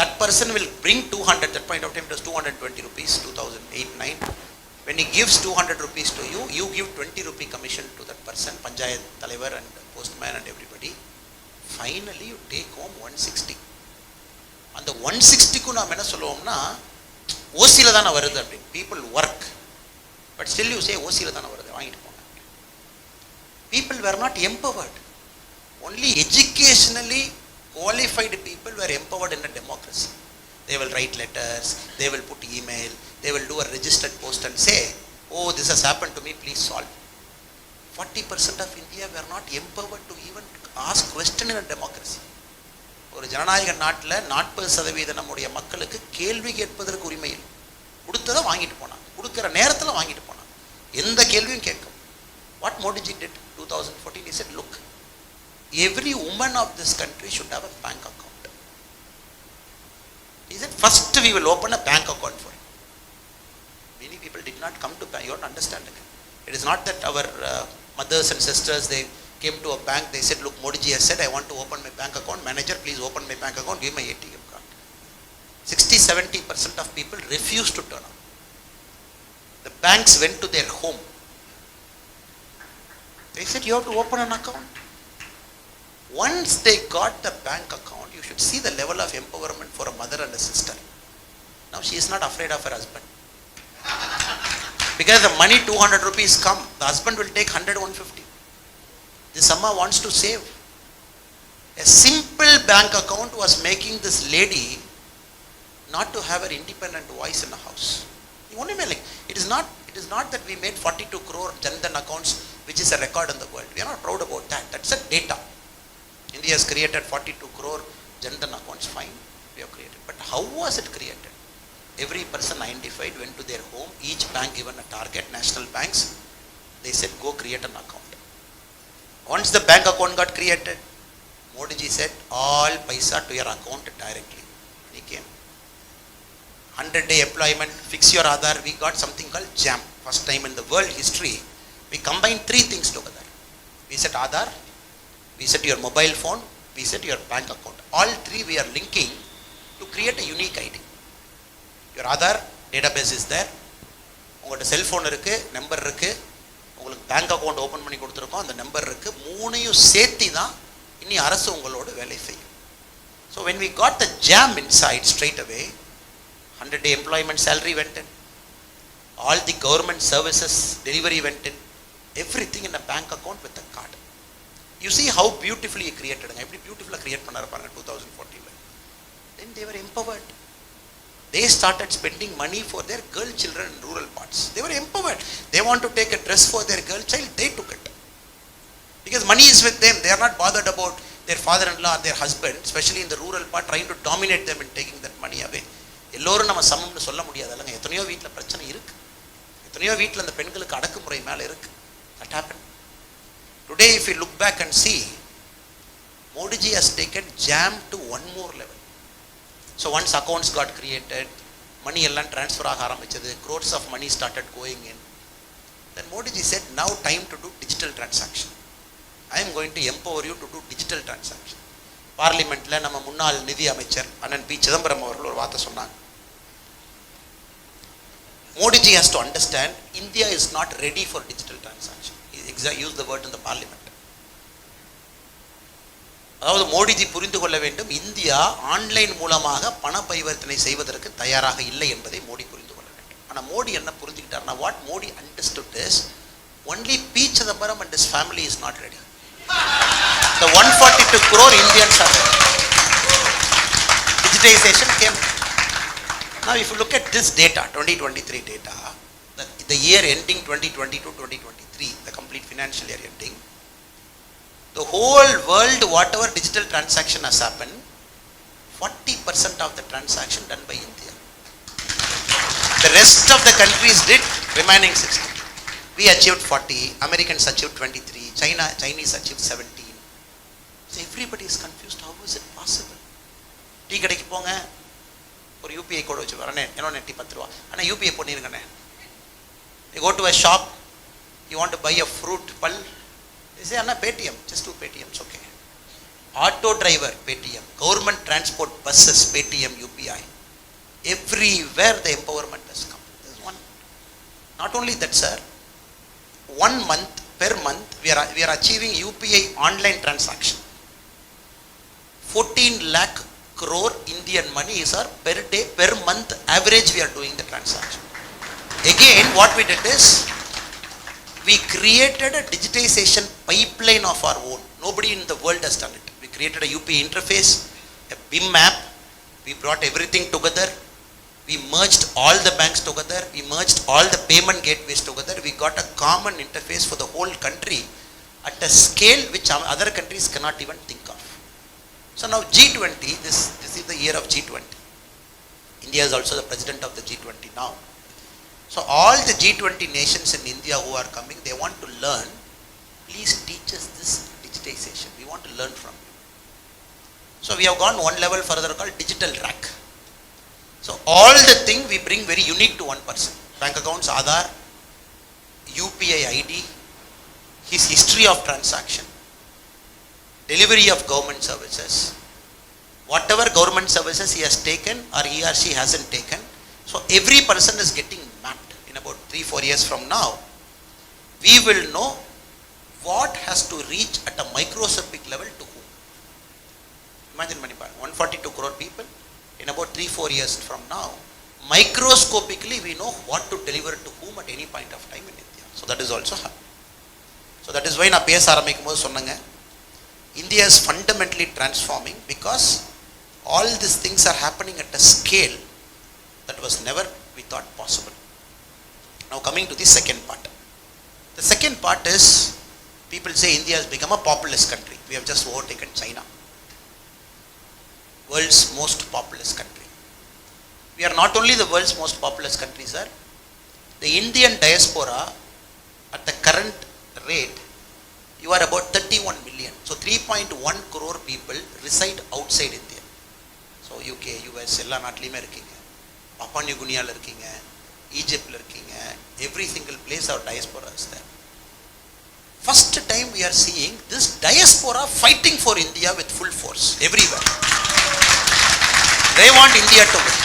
That person will bring 200, that point of time it was 220 rupees, 2008-9. When he gives 200 rupees to you, you give 20 rupee commission to that person, Panchayat தலைவர் and postman and everybody. Finally you take home 160. அந்த 160க்கு நாம் என்ன சொல்லுவோம்னா, ஓசியில தானே வருது அப்படின்னு. People work, but still you say ஓசியில தானே வருது, வாங்கிட்டு போங்க. People were not empowered. Only educationally qualified people were empowered in a democracy. They will write letters, they will put email, they will do a registered post and say, oh, this has happened to me, please solve. 40% of India were not empowered to even ask question in a democracy. ஒரு ஜனநாயக நாட்டில் 40% நம்முடைய மக்களுக்கு கேள்வி கேட்பதற்கு உரிமை இல்லை. கொடுத்ததை வாங்கிட்டு போனாங்க, கொடுக்குற நேரத்தில் வாங்கிட்டு போனாங்க, எந்த கேள்வியும் கேட்கும். What Modi ji did 2014, he said, look, every woman of this country should have a bank account. He said, first we will open a bank account for him. Many people did not come to bank. You have to understand it. It is not that our mothers and sisters, they came to a bank, they said, look, Modi ji has said, I want to open my bank account. Manager, please open my bank account, give my ATM card. 60-70% of people refused to turn up. The banks went to their home. They said, you have to open an account. Once they got the bank account, you should see the level of empowerment for a mother and a sister. Now she is not afraid of her husband. Because the money 200 rupees come, the husband will take 100, 150. This Amma wants to save. A simple bank account was making this lady not to have her independent voice in the house. It is not that we made 42 crore Jandan accounts, which is a record in the world. We are not proud about that. That's a data. India has created 42 crore Jandan accounts, fine, we have created. But how was it created? Every person identified, went to their home, each bank given a target, national banks, they said, go create an account. Once the bank account got created, Modi ji said, all paisa to your account directly. He came. 100-day employment, fix your Aadhaar, we got something called JAM. First time in the world history, we combined three things together. We said Aadhaar, we said your mobile phone, we said your bank account. All three we are linking to create a unique ID. Your Aadhaar database is there. உங்களோட cellphone இருக்குது, number இருக்குது, உங்களுக்கு bank account open பண்ணி கொடுத்துருக்கோம், அந்த number இருக்குது, மூணையும் சேர்த்தி தான் இனி அரசு உங்களோட வேலை செய்யும். So when we got the jam inside straight away, 100-day employment salary went in, all the government services delivery went in, everything in a bank account with a card. You see how beautifully he created. எப்படி பியூட்டிஃபுல்லாக create பண்ணாரு பாருங்க 2014. Then they were empowered. They started spending money for their girl children in rural parts. They were empowered. They want to take a dress for their girl child, they took it. Because money is with them. They are not bothered about their father-in-law or their husband, especially in the rural part, trying to dominate them and taking that money away. எல்லோரும் நம்ம சமம்னு சொல்ல முடியாது இல்லைங்க. எத்தனையோ வீட்டில் பிரச்சனை இருக்குது, எத்தனையோ வீட்டில் அந்த பெண்களுக்கு அடக்குமுறை மேலே இருக்குது. That happened. Today if you look back and see, Modi ji has taken jam to one more level. So once accounts got created, money எல்லாம் transfer ஆக ஆரம்பிச்சது, crores of money started going in. Then Modi ji said, now time to do digital transaction. I am going to empower you to do digital transaction. பார்லிமெண்ட்ல நம்ம முன்னாள் நிதி அமைச்சர் அண்ணன் B Chidambaram அவர்கள் ஒரு வார்த்தை சொன்னாங்க. Modi ji has to understand, India is not ready for digital transaction. He used the word in the parliament. அதாவது மோடிஜி புரிந்து கொள்ள வேண்டும், இந்தியா ஆன்லைன் மூலமாக பண பரிவர்த்தனை செய்வதற்கு தயாராக இல்லை என்பதை மோடி புரிந்து கொள்ள வேண்டும். ஆனால் மோடி என்ன புரிஞ்சுக்கிட்டார்னா, what Modi understood is only P Chidambaram and his family is not ready. The 142 crore Indians are ready. Digitization came. Now if you look at this data, 2023 data, the year ending 2022-2023, the complete financial year ending, the whole world, whatever digital transaction has happened, 40% of the transaction done by India. The rest of the countries did remaining 60. We achieved 40, Americans achieved 23, Chinese achieved 17. So everybody is confused. How is it possible? Tea கடைக்கு போங்க, ஒரு UPI கோடு வச்சு வரேன், என்னோட tea 10 ரூபா, ஆனால் UPI பண்ணிருங்கண்ணே. You go to a shop, you want to buy a fruit, pal, they say, Anna, Paytm, just do Paytm, it's okay. Auto driver, Paytm. Government transport buses, Paytm, UPI. Everywhere the empowerment has come. This is one. Not only that, sir, 1 month, per month, we are achieving UPI online transaction. 14 lakh crore Indian money is our per day, per month average we are doing the transaction. Again, what we did is, we created a digitization pipeline of our own. Nobody in the world has done it. We created a UPI interface, a BIM map. We brought everything together. We merged all the banks together. We merged all the payment gateways together. We got a common interface for the whole country at a scale which other countries cannot even think of. So now G20, this is the year of G20. India is also the president of the G20 now. So all the G20 nations in India who are coming, they want to learn. Please teach us this digitization. We want to learn from you. So we have gone one level further called digital rack. So all the thing we bring very unique to one person. Bank accounts, Aadhaar, UPI ID, his history of transaction, delivery of government services, whatever government services he has taken or he or she hasn't taken. So every person is getting mapped. In about 3-4 years from now, we will know what has to reach at a microscopic level to whom. Imagine Manipal, 142 crore people. In about 3-4 years from now, microscopically we know what to deliver to whom at any point of time in India. So that is also happening. So that is why நான் பேச ஆரம்பிக்கும் போது சொன்னங்க, India is fundamentally transforming because all these things are happening at a scale that was never we thought possible. Now coming to the second part. The second part is, people say India has become a populous country. We have just overtaken China. World's most populous country. We are not only the world's most populous country, sir. The Indian diaspora at the current rate, you are about 31 million. So 3.1 crore people reside outside India. So UK, US, எல்லா நாட்டிலுமே இருக்கீங்க. Papua New Guinea இருக்கீங்க, Egypt இருக்கீங்க. Every single place our diaspora is there. First time we are seeing this diaspora fighting for India with full force everywhere. They want India to win.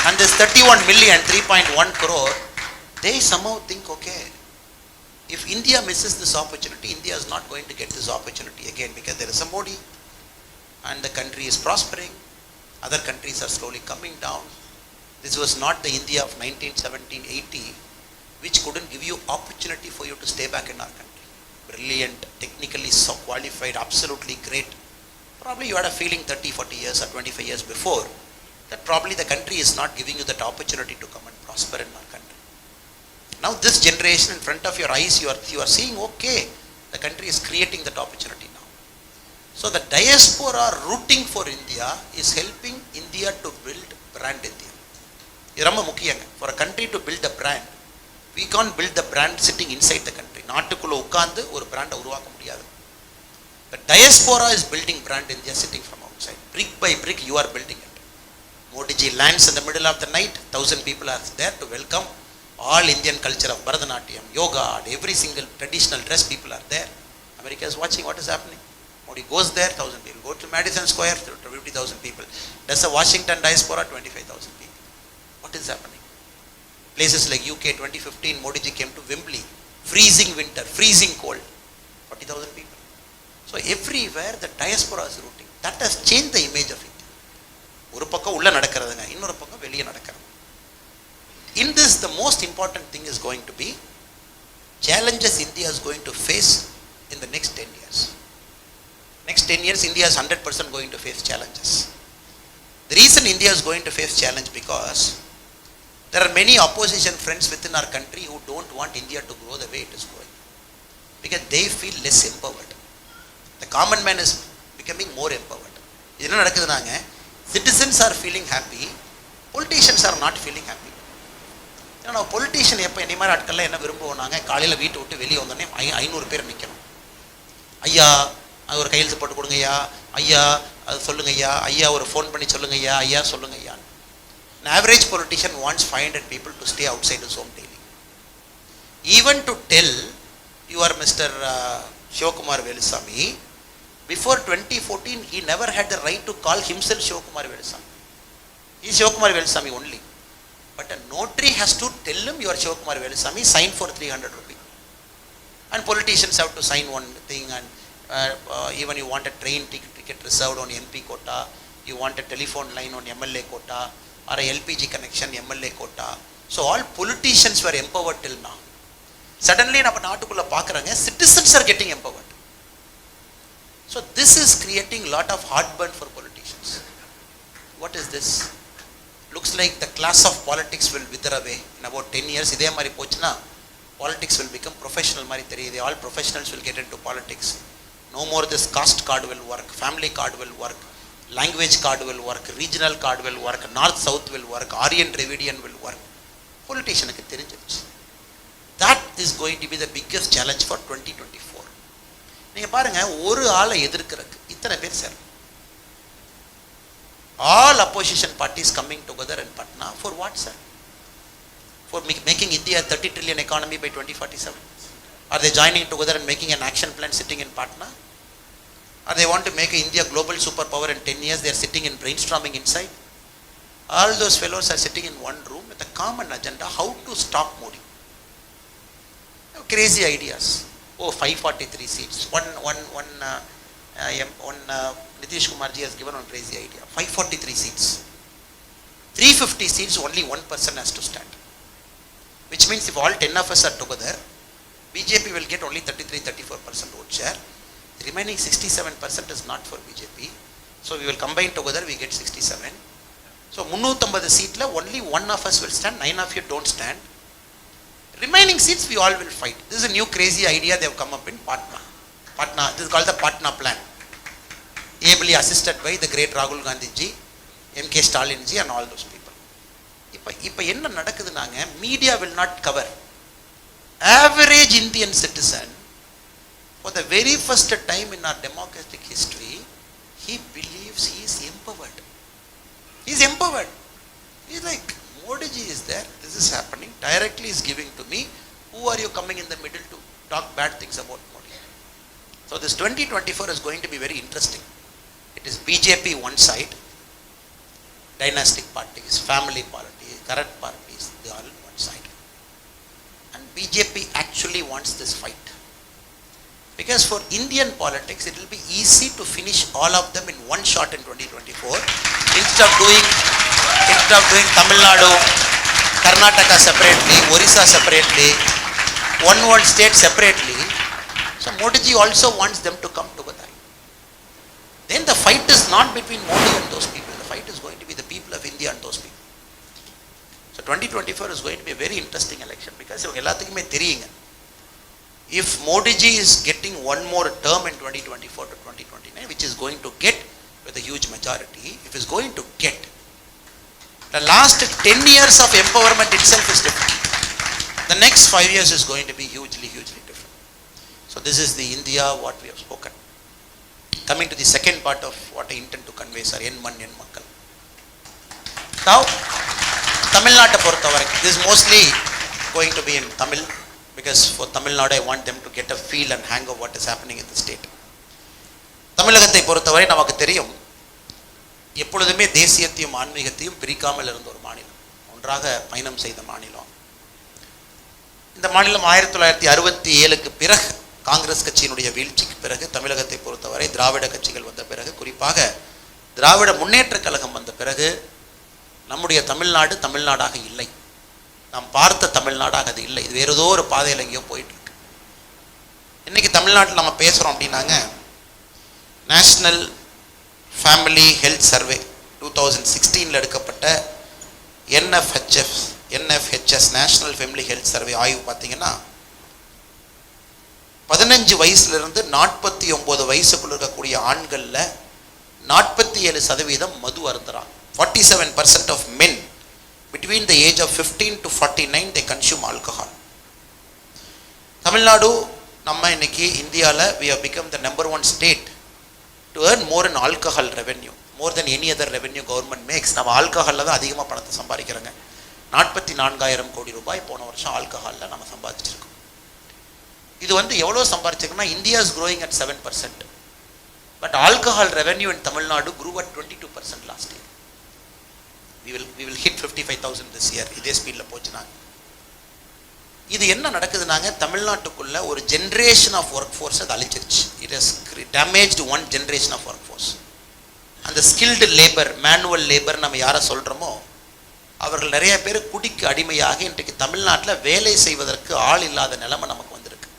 And this 31 million, 3.1 crore, they somehow think, okay, if India misses this opportunity, India is not going to get this opportunity again, because there is a Modi and the country is prospering. Other countries are slowly coming down. This was not the India of 1917-80, which couldn't give you opportunity for you to stay back in our country. Brilliant, technically so qualified, absolutely great. Probably you had a feeling 30-40 years or 25 years before that probably the country is not giving you that opportunity to come and prosper in our country. Now this generation in front of your eyes, you are seeing, okay, the country is creating that opportunity now. So the diaspora rooting for India is helping India to build brand India. இது ரொம்ப முக்கியங்க. For a country to build a brand, we can't build the brand sitting inside the country. நாட்டுக்குள்ள உட்கார்ந்து ஒரு பிராண்டை உருவாக்க முடியாது. The diaspora is building brand India sitting from outside. Brick by brick you are building it. Modi ji lands in the middle of the night, 1,000 people are there to welcome. All Indian culture of Bharatanatyam, yoga, every single traditional dress, people are there. America is watching what is happening. Modi goes there, 1,000 people. Go to Madison Square, 50,000 people. Does a Washington diaspora, 25,000 people. What is happening? Places like UK, 2015, Modi ji came to Wembley. Freezing winter, freezing cold. 40,000 people. So everywhere the diaspora is rooting. That has changed the image of India. ஒரு பக்கம் உள்ள நடக்கிறதுங்க, இன்னொரு பக்கம் வெளியே நடக்கிறது. In this, the most important thing is going to be challenges India is going to face in the next 10 years. Next 10 years, India is 100% going to face challenges. The reason India is going to face challenge because there are many opposition friends within our country who don't want India to grow the way it is growing, because they feel less empowered. The common man is becoming more empowered. இது என்ன நடக்குதுனாங்க, citizens are feeling happy, politicians are not feeling happy. ஏன்னா politician எப்போ என்னை மாதிரி ஆட்கள்லாம் என்ன விரும்புவோம், காலையில் வீட்டை விட்டு வெளியே வந்தோடனே 500 பேர் நிற்கணும். ஐயா அது ஒரு கையெழுத்து போட்டு கொடுங்க ஐயா, ஐயா அது சொல்லுங்க ஐயா, ஐயா ஒரு ஃபோன் பண்ணி சொல்லுங்க ஐயா, ஐயா சொல்லுங்க ஐயா. An average politician wants 500 people to stay outside his home daily. Even to tell you are Mr. Shivakumar Velusamy, before 2014 he never had the right to call himself Shivakumar Velusamy. He is Shivakumar Velusamy only. But a notary has to tell him you are Shivakumar Velusamy, sign for 300 rupees. And politicians have to sign one thing, and even you want a train ticket reserved on MP quota, you want a telephone line on MLA quota, or a LPG connection MLA quota. So all politicians were empowered till now. Suddenly நம்ம நாட்டுக்குள்ள பார்க்குறாங்க, citizens are getting empowered. So this is creating a lot of heartburn for politicians. What is this? Looks like the class of politics will wither away in about 10 years. இதே மாதிரி போச்சுன்னா politics will become professional மாதிரி தெரியுது. All professionals will get into politics. No more this caste card will work, family card will work, language card will work, regional card will work, north south will work, Aryan Dravidian will work. Politicianக்கு தெரிஞ்சிருச்சு. That is going to be the biggest challenge for 2024. நீங்க பாருங்க, ஒரு ஆளை எதிர்க்கிறதுக்கு இத்தனை பேர் sir. All opposition parties coming together in Patna for what, sir? For making India a 30 trillion economy by 2047? Are they joining together and making an action plan sitting in Patna? Or they want to make India global superpower in 10 years? They are sitting in brainstorming inside. All those fellows are sitting in one room with a common agenda, how to stop Modi. Crazy ideas. Oh, 543 seats. One Nitish Kumar ji has given one crazy idea. 543 seats. 350 seats, only one person has to stand. Which means if all 10 of us are together, BJP will get only 33-34% vote share. The remaining 67% is not for BJP. So we will combine together, we get 67. So 350 seats, only one of us will stand, 9 of you don't stand. Remaining seats we all will fight. This is a new crazy idea they have come up in Patna. This is called the Patna plan. Ably assisted by the great Rahul Gandhi ji, MK Stalin ji and all those people. இப்ப என்ன நடக்குதுனாங்க, media will not cover. Average Indian citizen, for the very first time in our democratic history, he believes he is empowered. He is empowered. He is like, Modi ji is there, this is happening, directly is giving to me. Who are you coming in the middle to talk bad things about Modi? So this 2024 is going to be very interesting. It is BJP one side, dynastic parties, family parties, current parties, they are on one side. And BJP actually wants this fight. Because for Indian politics, it will be easy to finish all of them in one shot in 2024. Instead of doing Tamil Nadu, Karnataka separately, Orissa separately, one state separately. So Modi ji also wants them to come together. Then the fight is not between Modi and those people. The fight is going to be the people of India and those people. So 2024 is going to be a very interesting election because எல்லாத்துக்குமே தெரியுங்க. If Modi ji is getting one more term in 2024 to 2029, which is going to get with a huge majority, if he is going to get, the last 10 years of empowerment itself is different. The next 5 years is going to be hugely different. So this is the India what we have spoken. Coming to the second part of what I intend to convey, sir, en makkal. Now, Tamil Nadu பொறுத்தவரை, this is mostly going to be in Tamil, because for Tamil Nadu I want them to get a feel and hang of what is happening in the state. தமிழகத்தை பொறுத்தவரை நமக்கு தெரியும், எப்பொழுதுமே தேசியத்தையும் ஆன்மீகத்தையும் பிரிக்காமல் இருந்த ஒரு மாநிலம், ஒன்றாக பயணம் செய்த மாநிலம். இந்த மாநிலம் 1967க்கு பிறகு, காங்கிரஸ் கட்சியினுடைய வீழ்ச்சிக்கு பிறகு, தமிழகத்தை பொறுத்தவரை திராவிட கட்சிகள் வந்த பிறகு, குறிப்பாக திராவிட முன்னேற்ற கழகம் வந்த பிறகு, நம்முடைய தமிழ்நாடு தமிழ்நாடாக இல்லை. நாம் பார்த்த தமிழ்நாடாக அது இல்லை. இது வேறு ஏதோ ஒரு பாதையில் எங்கேயோ போயிட்டு இருக்கு. இன்னைக்கு தமிழ்நாட்டில் நம்ம பேசுகிறோம் அப்படின்னாங்க, நேஷ்னல் ஃபேமிலி ஹெல்த் சர்வே 2016 எடுக்கப்பட்ட NFHS national family health survey ஆய்வு பார்த்தீங்கன்னா, 15 வயசுலேருந்து 49 வயசுக்குள்ள இருக்கக்கூடிய ஆண்களில் 47% மது அருந்துறாங்க. 47% of men between the age of 15 to 49 they consume alcohol. Tamil Nadu நம்ம இன்னைக்கு இந்தியாவில் we have become the number 1 state to earn more in alcohol revenue, more than any other revenue government makes. நம்ம ஆல்கஹாலில் தான் அதிகமாக பணத்தை சம்பாதிக்கிறோங்க. 44,000 கோடி ரூபாய் போன வருஷம் ஆல்கஹாலில் நம்ம சம்பாதிச்சிருக்கோம். இது எவ்வளோ சம்பாதிச்சிருக்கோம்னா, India is growing at 7%, but alcohol revenue in Tamil Nadu grew at 22% last year. We will hit 55,000 this year. இதே ஸ்பீடில் போச்சுனாங்க. இது என்ன நடக்குதுனாங்க, தமிழ்நாட்டுக்குள்ள ஒரு ஜென்ரேஷன் ஆஃப் ஒர்க் ஃபோர்ஸ் அது அழிச்சிருச்சு. It has damaged one generation of workforce. அந்த skilled labour, manual labour நம்ம யாரை சொல்கிறோமோ அவர்கள் நிறைய பேர் குடிக்கு அடிமையாக இன்றைக்கு தமிழ்நாட்டில் வேலை செய்வதற்கு ஆள் இல்லாத நிலைமை நமக்கு வந்திருக்கு.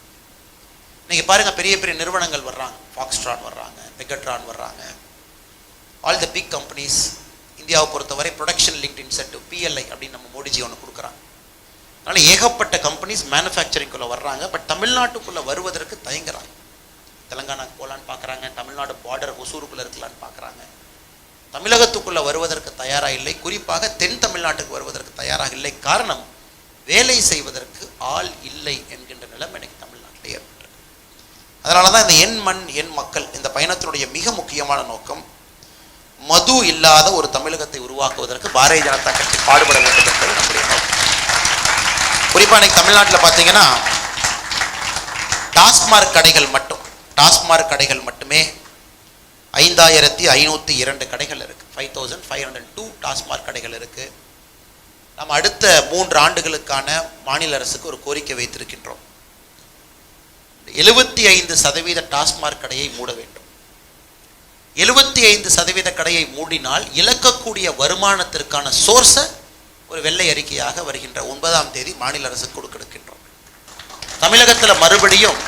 இன்றைக்கி பாருங்கள், பெரிய பெரிய நிறுவனங்கள் வர்றாங்க, ஃபாக்ஸ்ட்ரான் வர்றாங்க, மெகட்ரான் வர்றாங்க. ஆல் த பிக் கம்பெனிஸ் இந்தியாவை பொறுத்தவரை ப்ரொடக்ஷன் லிங்க்ட் இன்சென்டிவ் PLI அப்படின்னு நம்ம மோடிஜி ஒன்று கொடுக்குறாங்க. அதனால் ஏகப்பட்ட கம்பெனிஸ் மேனுஃபேக்சரிங்குள்ளே வர்றாங்க. பட் தமிழ்நாட்டுக்குள்ளே வருவதற்கு தயங்குறாங்க. தெலுங்கானாக்கு போகலான்னு பார்க்குறாங்க, தமிழ்நாடு பார்டர் ஒசூருக்குள்ளே இருக்கலான்னு பார்க்குறாங்க. தமிழகத்துக்குள்ளே வருவதற்கு தயாராக இல்லை, குறிப்பாக தென் தமிழ்நாட்டுக்கு வருவதற்கு தயாராக இல்லை. காரணம், வேலை செய்வதற்கு ஆள் இல்லை என்கின்ற நிலைமை எனக்கு தமிழ்நாட்டில் ஏற்பட்டிருக்கு. அதனால தான் இந்த என் மண் என் மக்கள் இந்த பயணத்தினுடைய மிக முக்கியமான நோக்கம், மது இல்லாத ஒரு தமிழகத்தை உருவாக்குவதற்கு பாரதிய ஜனதா கட்சி பாடுபட வேண்டும் என்பது நம்முடைய நோக்கம். குறிப்பாக இன்னைக்கு தமிழ்நாட்டில் பார்த்தீங்கன்னா டாஸ்மார்க் கடைகள் மட்டுமே 5502 கடைகள் இருக்குது. 5502 டாஸ்மார்க் கடைகள் இருக்குது. நம்ம அடுத்த 3 ஆண்டுகளுக்கான மாநில அரசுக்கு ஒரு கோரிக்கை வைத்திருக்கின்றோம். 75% டாஸ்மார்க் கடையை மூட வேண்டும். 75% கடையை மூடினால் இழக்கக்கூடிய வருமானத்திற்கான சோர்ஸை ஒரு வெள்ளை அறிக்கையாக வருகின்ற 9ஆம் தேதி மாநில அரசுக்கு கொடுக்கின்றோம். தமிழகத்தில் மறுபடியும்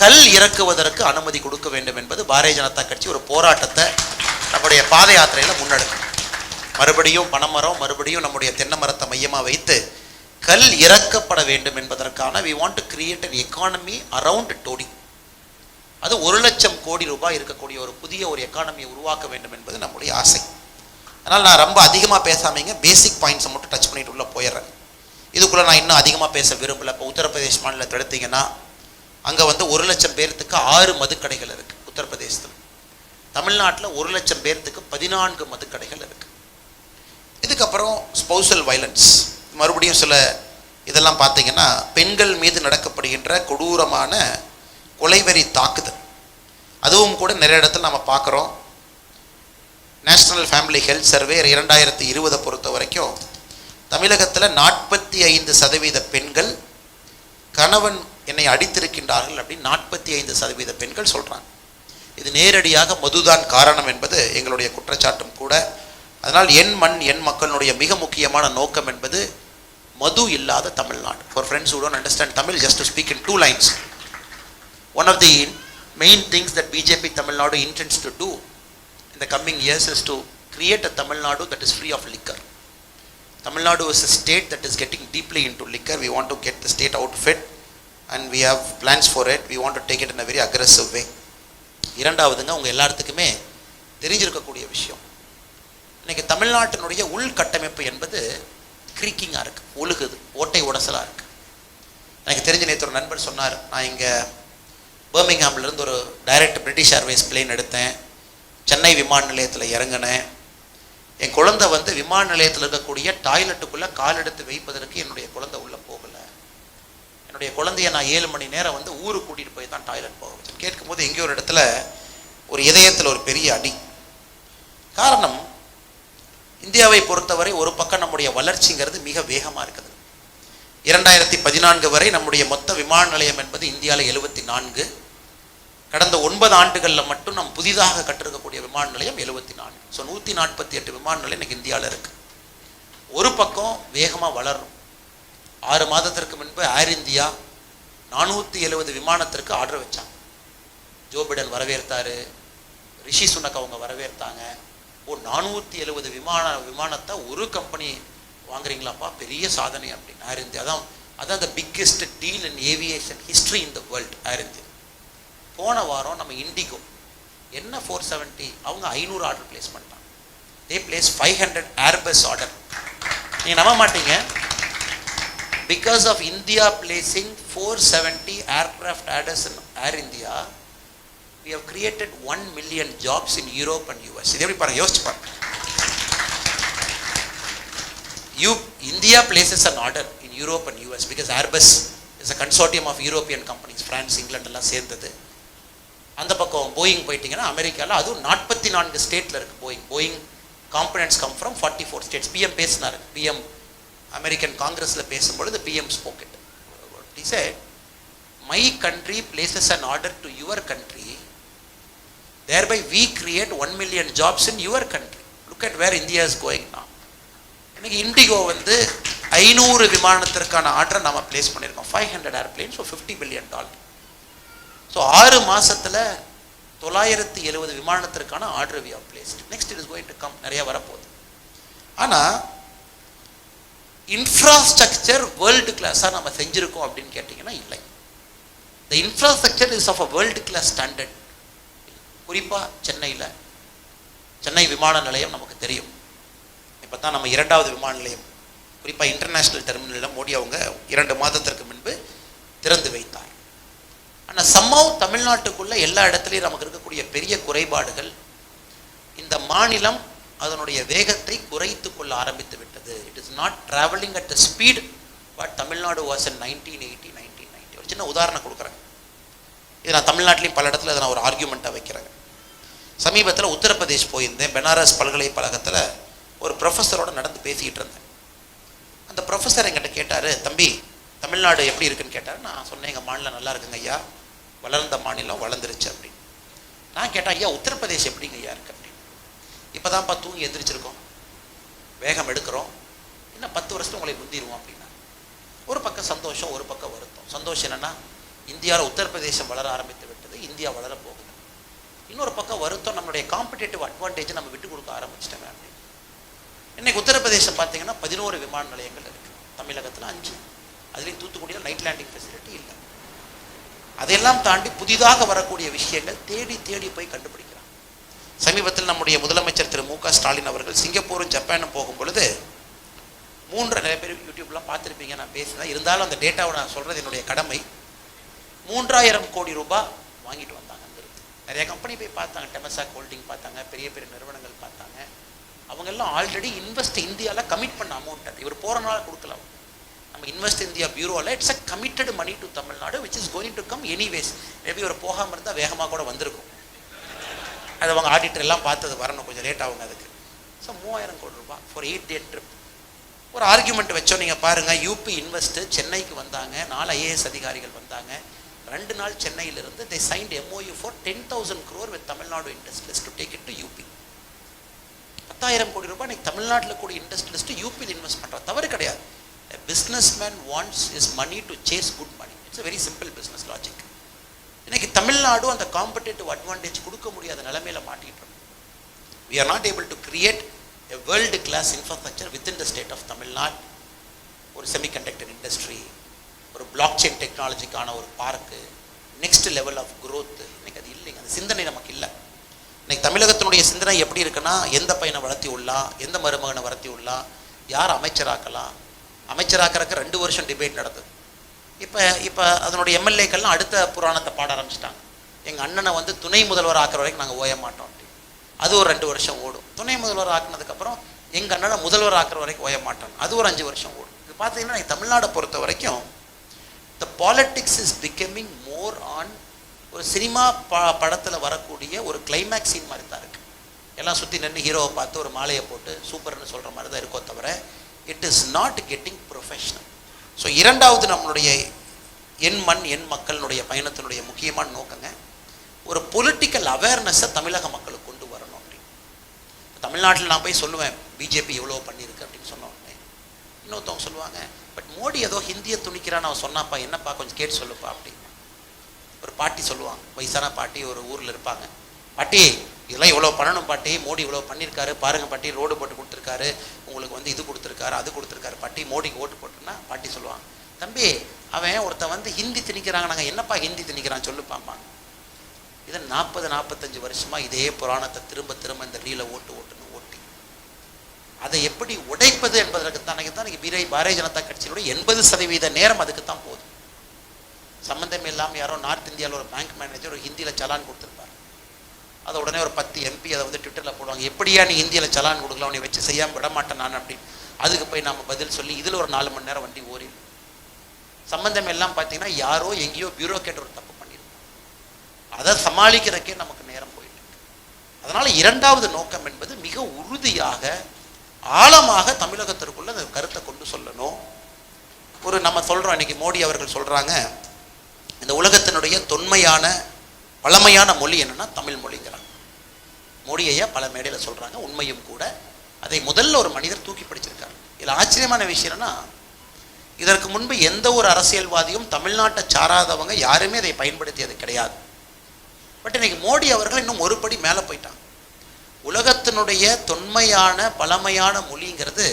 கல் இறக்குவதற்கு அனுமதி கொடுக்க வேண்டும் என்பது பாரதிய ஜனதா கட்சி ஒரு போராட்டத்தை நம்முடைய பாத யாத்திரையில் முன்னெடுக்கும். மறுபடியும் பனைமரம், மறுபடியும் நம்முடைய தென்னை மரத்தை மையமாக வைத்து கல் இறக்கப்பட வேண்டும் என்பதற்கான we want to create an economy around toddy. அது 1,00,000 கோடி ரூபாய் இருக்கக்கூடிய ஒரு புதிய ஒரு எக்கானமியை உருவாக்க வேண்டும் என்பது நம்முடைய ஆசை. அதனால் நான் ரொம்ப அதிகமாக பேசாமீங்க, பேசிக் பாயிண்ட்ஸை மட்டும் டச் பண்ணிட்டு உள்ளே போயிடுறேன். இதுக்குள்ளே நான் இன்னும் அதிகமாக பேச விரும்பலை. இப்போ உத்தரப்பிரதேஷ் மாநிலத்தை எடுத்தீங்கன்னா அங்கே 1,00,000 பேர்த்துக்கு 6 மதுக்கடைகள் இருக்குது உத்தரப்பிரதேசத்தில். தமிழ்நாட்டில் 1,00,000 பேர்த்துக்கு 14 மதுக்கடைகள் இருக்குது. இதுக்கப்புறம் ஸ்பௌசல் வயலன்ஸ், மறுபடியும் சில இதெல்லாம் பார்த்தீங்கன்னா பெண்கள் மீது நடக்கப்படுகின்ற கொடூரமான கொலைவெறி தாக்குதல், அதுவும் கூட நிறைய இடத்துல நம்ம பார்க்குறோம். நேஷ்னல் ஃபேமிலி ஹெல்த் சர்வே 2020 பொறுத்த வரைக்கும் தமிழகத்தில் 45% பெண்கள் கணவன் என்னை அடித்திருக்கின்றார்கள் அப்படின்னு 45% பெண்கள் சொல்கிறாங்க. இது நேரடியாக மதுதான் காரணம் என்பது எங்களுடைய குற்றச்சாட்டும் கூட. அதனால் என் மண் என் மக்களுடைய மிக முக்கியமான நோக்கம் என்பது மது இல்லாத Tamil Nadu. For friends who don't understand Tamil, just to speak in 2 lines, one of the main things that BJP Tamil Nadu intends to do in the coming years is to create a Tamil Nadu that is free of liquor. Tamil Nadu is a state that is getting deeply into liquor. We want to get the state out of it and we have plans for it. We want to take it in a very aggressive way. இரண்டாவதுங்க, உங்கள் எல்லாத்துக்குமே தெரிஞ்சிருக்கக்கூடிய விஷயம், இன்றைக்கி தமிழ்நாட்டினுடைய உள்கட்டமைப்பு என்பது கிரீக்கிங்காக இருக்குது, ஒழுகுது, ஓட்டை உடசலாக இருக்குது. எனக்கு தெரிஞ்ச நேற்று ஒரு நண்பர் சொன்னார், நான் இங்கே பர்மிங்ஹாம்லேருந்து ஒரு டைரக்ட் பிரிட்டிஷ் ஏர்வேஸ் பிளேன் எடுத்தேன், சென்னை விமான நிலையத்தில் இறங்கினேன், என் குழந்தை விமான நிலையத்தில் இருக்கக்கூடிய டாய்லெட்டுக்குள்ளே கால் எடுத்து வைப்பதற்கு என்னுடைய குழந்தை உள்ளே போகலை. என்னுடைய குழந்தைய நான் 7 மணி நேரம் ஊருக்கு கூட்டிகிட்டு போய் தான் டாய்லெட் போக வச்சேன். கேட்கும்போது எங்கேயோ ஒரு இடத்துல ஒரு இதயத்தில் ஒரு பெரிய அடி. காரணம், இந்தியாவை பொறுத்தவரை ஒரு பக்கம் நம்முடைய வளர்ச்சிங்கிறது மிக வேகமாக இருக்குது. 2014 வரை நம்முடைய மொத்த விமான நிலையம் என்பது இந்தியாவில் 74. கடந்த 9 ஆண்டுகளில் மட்டும் நாம் புதிதாக கட்டிருக்கக்கூடிய விமான நிலையம் 74. ஸோ 148 விமான நிலையம் இன்னைக்கு இந்தியாவில் இருக்குது. ஒரு பக்கம் வேகமாக வளரும். 6 மாதத்திற்கு முன்பு ஏர் இந்தியா 470 விமானத்திற்கு ஆர்டர் வச்சாங்க. ஜோ பிடன் வரவேற்றார், ரிஷி சுனக் அவங்க வரவேற்றாங்க. 470 விமானத்தை ஒரு கம்பெனி வாங்குறீங்களாப்பா, பெரிய சாதனை அப்படின்னு. ஏர் இந்தியா அதான் the biggest deal in aviation history in the world, air India. போன வாரம் நம்ம இண்டிகோ என்ன 470 அவங்க 500 ஆர்டர் பிளேஸ் பண்ணிட்டாங்க. They place 500 Airbus order. நீங்கள் நம்ப மாட்டீங்க, because of India placing 470 aircraft orders in Air India, we have created 1 million jobs in Europe and US. இது எப்படி பாருங்க, யோசிச்சு பாருங்க. India places an order in Europe and US because Airbus is a consortium of European companies, France, England எல்லாம் சேர்ந்தது. அந்த பக்கம் Boeing போயிட்டீங்கன்னா அமெரிக்காவில் அதுவும் 44 ஸ்டேட்டில் இருக்குது. Boeing components come from 44 states. PM பேசினார், பிஎம் அமெரிக்கன் காங்கிரஸில் பேசும்பொழுது PM spoke it. He said, my country places an order to your country, thereby we create 1 million jobs in your country. Look at where India is going now. இன்னைக்கு indigo 500 விமானத்திற்கான ஆர்டரை நம்ம place பண்ணியிருக்கோம். 500 airplanes, so $50 billion. So 6 மாதத்தில் 970 விமானத்திற்கான order we have placed. Next it is going to come, நிறைய வரப்போகுது. ஆனால் இன்ஃப்ராஸ்ட்ரக்சர் வேர்ல்டு கிளாஸாக நம்ம செஞ்சுருக்கோம் அப்படின்னு கேட்டிங்கன்னா இல்லை. The infrastructure is of a world class standard. குறிப்பாக சென்னை விமான நிலையம் நமக்கு தெரியும். இப்போ தான் நம்ம 2வது விமான நிலையம் குறிப்பாக இன்டர்நேஷ்னல் டெர்மினலில் மோடி அவங்க 2 மாதத்திற்கு முன்பு திறந்து வைத்தார். ஆனால் சம்பவம் தமிழ்நாட்டுக்குள்ளே எல்லா இடத்துலையும் நமக்கு இருக்கக்கூடிய பெரிய குறைபாடுகள், இந்த மாநிலம் அதனுடைய வேகத்தை குறைத்து கொள்ள ஆரம்பித்து விட்டது. It is not travelling at the speed but Tamil Nadu was in 1980 1990. ஒரு சின்ன உதாரணம் கொடுக்குறேன். இது நான் தமிழ்நாட்டிலையும் பல இடத்துல இதை நான் ஒரு ஆர்கியூமெண்ட்டாக வைக்கிறேங்க. சமீபத்தில் உத்தரப்பிரதேஷ் போயிருந்தேன். பெனாரஸ் பல்கலைக்கழகத்தில் ஒரு ப்ரொஃபஸரோட நடந்து பேசிக்கிட்டு இருந்தேன். அந்த ப்ரொஃபஸர் என்கிட்ட கேட்டார், தம்பி தமிழ்நாடு எப்படி இருக்குன்னு கேட்டார். நான் சொன்னேன், எங்கள் மாநிலம் நல்லா இருக்குங்க ஐயா, வளர்ந்த மாநிலம், வளர்ந்துருச்சு அப்படின்னு. நான் கேட்டேன், ஐயா உத்தரப்பிரதேஷ் எப்படிங்க ஐயா இருக்கு அப்படின்னு. இப்போ தான்ப்பா தூங்கி எந்திரிச்சிருக்கோம், வேகம் எடுக்கிறோம், இன்னும் 10 வருஷத்துல உங்களை முந்திடுவோம் அப்படின்னா. ஒரு பக்கம் சந்தோஷம், ஒரு பக்கம் வருத்தம். சந்தோஷம் என்னென்னா இந்தியாவில் உத்தரப்பிரதேசம் வளர ஆரம்பித்து விட்டது, இந்தியா வளர போகுது. இன்னொரு பக்கம் வருத்தம், நம்மளுடைய காம்படேட்டிவ் அட்வான்டேஜ் நம்ம விட்டு கொடுக்க ஆரம்பிச்சிட்டோங்க அப்படின்னு. இன்னைக்கு உத்தரப்பிரதேசம் பார்த்தீங்கன்னா 11 விமான நிலையங்கள் இருக்குது, தமிழகத்தில் 5. அதுலேயும் தூத்துக்குடியில் நைட் லேண்டிங் ஃபெசிலிட்டி இல்லை. அதையெல்லாம் தாண்டி புதிதாக வரக்கூடிய விஷயங்கள் தேடி தேடி போய் கண்டுபிடிக்கிறாங்க. சமீபத்தில் நம்முடைய முதலமைச்சர் திரு மு க ஸ்டாலின் அவர்கள் சிங்கப்பூரும் ஜப்பானும் போகும் பொழுது 3 நிறைய பேர் யூடியூப்லாம் பார்த்துருப்பீங்க, நான் பேசுகிறேன், இருந்தாலும் அந்த டேட்டாவை நான் சொல்கிறது என்னுடைய கடமை. 3000 கோடி ரூபாய் வாங்கிட்டு வந்தாங்க. அங்கிருந்து நிறைய கம்பெனி போய் பார்த்தாங்க, டெமசாக் ஹோல்டிங் பார்த்தாங்க, பெரிய பெரிய நிறுவனங்கள் பார்த்தாங்க. அவங்கெல்லாம் ஆல்ரெடி இன்வெஸ்ட் இந்தியாவில் கமிட் பண்ண அமௌண்ட். அது இவர் போகிறனால கொடுக்கலாம். நம்ம இன்வெஸ்ட் இந்தியா பியூரோவில் it's a committed money to Tamil Nadu which is going to come anyways. Maybe ஒரு போகாமல் இருந்தால் வேகமாக கூட வந்திருக்கும். அது அவங்க ஆடிட்டர் எல்லாம் பார்த்தது வரணும், கொஞ்சம் லேட் ஆகுங்க அதுக்கு. ஸோ 3000 கோடி ரூபாய் ஃபார் 8-day ட்ரிப். ஒரு ஆர்கியூமெண்ட் வச்சோம். நீங்கள் பாருங்கள், யூபி இன்வெஸ்ட்டு சென்னைக்கு வந்தாங்க, 4 ஐஏஎஸ் அதிகாரிகள் வந்தாங்க. 2 நாள் சென்னையிலிருந்து they signed MOU for 10,000 crore with Tamil Nadu industrialist to take it to UP. 10,000 கோடி ரூபாய் இன்னைக்கு தமிழ்நாட்டில் கூட இண்டஸ்ட்ரியலிஸ்ட் யூபியில் இன்வெஸ்ட் பண்ணுற தவறு கிடையாது. A businessman wants his money to chase good money. It's a very simple business logic. இன்னைக்கு தமிழ்நாடு அந்த காம்படேட்டிவ் அட்வான்டேஜ் கொடுக்க முடியாத நிலைமையில மாட்டிட்டு இருக்கோம். We are not able to create a world class infrastructure within the state of Tamil Nadu. ஒரு semiconductor industry, ஒரு blockchain டெக்னாலஜிக்கான ஒரு park, next level of growth இன்னைக்கு அது இல்லைங்க. அந்த சிந்தனை நமக்கு இல்லை. இன்னைக்கு தமிழகத்தினுடைய சிந்தனை எப்படி இருக்குன்னா, எந்த பையனை வளர்த்தி விடலாம், எந்த மருமகனை வளர்த்தி விடலாம், யார் அமைச்சராக்கலாம். அமைச்சராக்கிறதுக்கு 2 வருஷம் டிபேட் நடந்தது. இப்போ அதனுடைய எம்எல்ஏக்கள்லாம் அடுத்த புராணத்தை பாட ஆரம்பிச்சிட்டாங்க. எங்கள் அண்ணனை வந்து துணை முதல்வர் ஆக்கிற வரைக்கும் நாங்கள் ஓய மாட்டோம் அப்படி. அது ஒரு 2 வருஷம் ஓடும். துணை முதல்வர் ஆக்கினதுக்கப்புறம் எங்கள் அண்ணனை முதல்வர் ஆக்கிற வரைக்கும் ஓய மாட்டோம், அது ஒரு 5 வருஷம் ஓடும். இது பார்த்தீங்கன்னா தமிழ்நாடை பொறுத்த வரைக்கும் த politics is becoming more on ஒரு சினிமா படத்தில் வரக்கூடிய ஒரு கிளைமேக்ஸ் சீன் மாதிரி தான் இருக்குது. எல்லாம் சுற்றி நின்று ஹீரோவை பார்த்து ஒரு மாலையை போட்டு சூப்பர்னு சொல்கிற மாதிரி தான் இருக்கோ தவிர it is not getting professional. So 2வது நம்மளுடைய என் மண் என் மக்களினுடைய பயணத்தினுடைய முக்கியமான நோக்கங்க ஒரு பொலிட்டிக்கல் அவேர்னஸை தமிழக மக்களுக்கு கொண்டு வரணும் அப்படின்னு. தமிழ்நாட்டில் நான் போய் சொல்லுவேன் பிஜேபி எவ்வளோ பண்ணியிருக்கு அப்படின்னு சொன்ன உடனே இன்னொருத்தவங்க சொல்லுவாங்க, பட் மோடி ஏதோ ஹிந்தியை துணிக்கிறான்னு அவன் சொன்னாப்பா, என்னப்பா கொஞ்சம் கேட்டு சொல்லுப்பா அப்படின்னு. ஒரு பாட்டி சொல்லுவாங்க, வயசான பாட்டி ஒரு ஊரில் இருப்பாங்க. பாட்டி இதெல்லாம் இவ்வளோ பண்ணணும் பாட்டி, மோடி இவ்வளோ பண்ணியிருக்காரு பாருங்கள் பாட்டி, ரோடு போட்டு கொடுத்துருக்காரு, உங்களுக்கு வந்து இது கொடுத்துருக்காரு அது கொடுத்துருக்காரு பாட்டி, மோடிக்கு ஓட்டு போட்டுன்னா பாட்டி சொல்லுவாங்க, தம்பி அவன் ஒருத்தன் வந்து ஹிந்தி திணிக்கிறாங்க, நாங்கள் என்னப்பா ஹிந்தி திணிக்கிறான் சொல்லுப்பாம்மா. இதை 40-45 வருஷமாக இதே புராணத்தை திரும்ப திரும்ப இந்த ரீலை ஓட்டுன்னு ஓட்டி அதை எப்படி உடைப்பது என்பதற்கு தான் பாரதிய ஜனதா கட்சியினுடைய 80% நேரம் அதுக்கு தான் போகுது. சம்மந்தமே இல்லாமல் யாரோ நார்த் இந்தியாவில் ஒரு பேங்க் மேனேஜர் ஒரு ஹிந்தியில் சலான் கொடுத்துருப்பார். அதை உடனே ஒரு 10 MP அதை வந்து ட்விட்டரில் போடுவாங்க, எப்படியா நீ ஹிந்தியில் சலான் கொடுக்கலாம், உன்னை வச்சு செய்யாமல் விட மாட்டேன் நான் அப்படின்னு. அதுக்கு போய் நம்ம பதில் சொல்லி இதில் ஒரு 4 மணி நேரம் வண்டி ஓடிடும். சம்பந்தம் எல்லாம் பார்த்தீங்கன்னா யாரோ எங்கேயோ பியூரோக்ராட் ஒரு தப்பு பண்ணியிருக்கோம், அதை சமாளிக்கிறதுக்கே நமக்கு நேரம் போயிட்டு இருக்கு. அதனால் 2வது நோக்கம் என்பது மிக உறுதியாக ஆழமாக தமிழகத்திற்குள்ள அந்த கருத்தை கொண்டு சொல்லணும். ஒரு நம்ம சொல்கிறோம், இன்னைக்கு மோடி அவர்கள் சொல்கிறாங்க இந்த உலகத்தினுடைய தொன்மையான பழமையான மொழி என்னன்னா தமிழ் மொழிங்கிறாங்க. மோடி ஐயா பல மேடையில் சொல்கிறாங்க, உண்மையும் கூட. அதை முதல்ல ஒரு மனிதர் தூக்கி பிடிச்சிருக்காரு. இதில் ஆச்சரியமான விஷயம் என்னன்னா, இதற்கு முன்பு எந்த ஒரு அரசியல்வாதியும் தமிழ்நாட்டை சாராதவங்க யாருமே அதை பயன்படுத்தியது கிடையாது. பட் இன்னைக்கு மோடி அவர்கள் இன்னும் ஒரு படி மேலே போயிட்டாங்க. உலகத்தினுடைய தொன்மையான பழமையான மொழிங்கிறது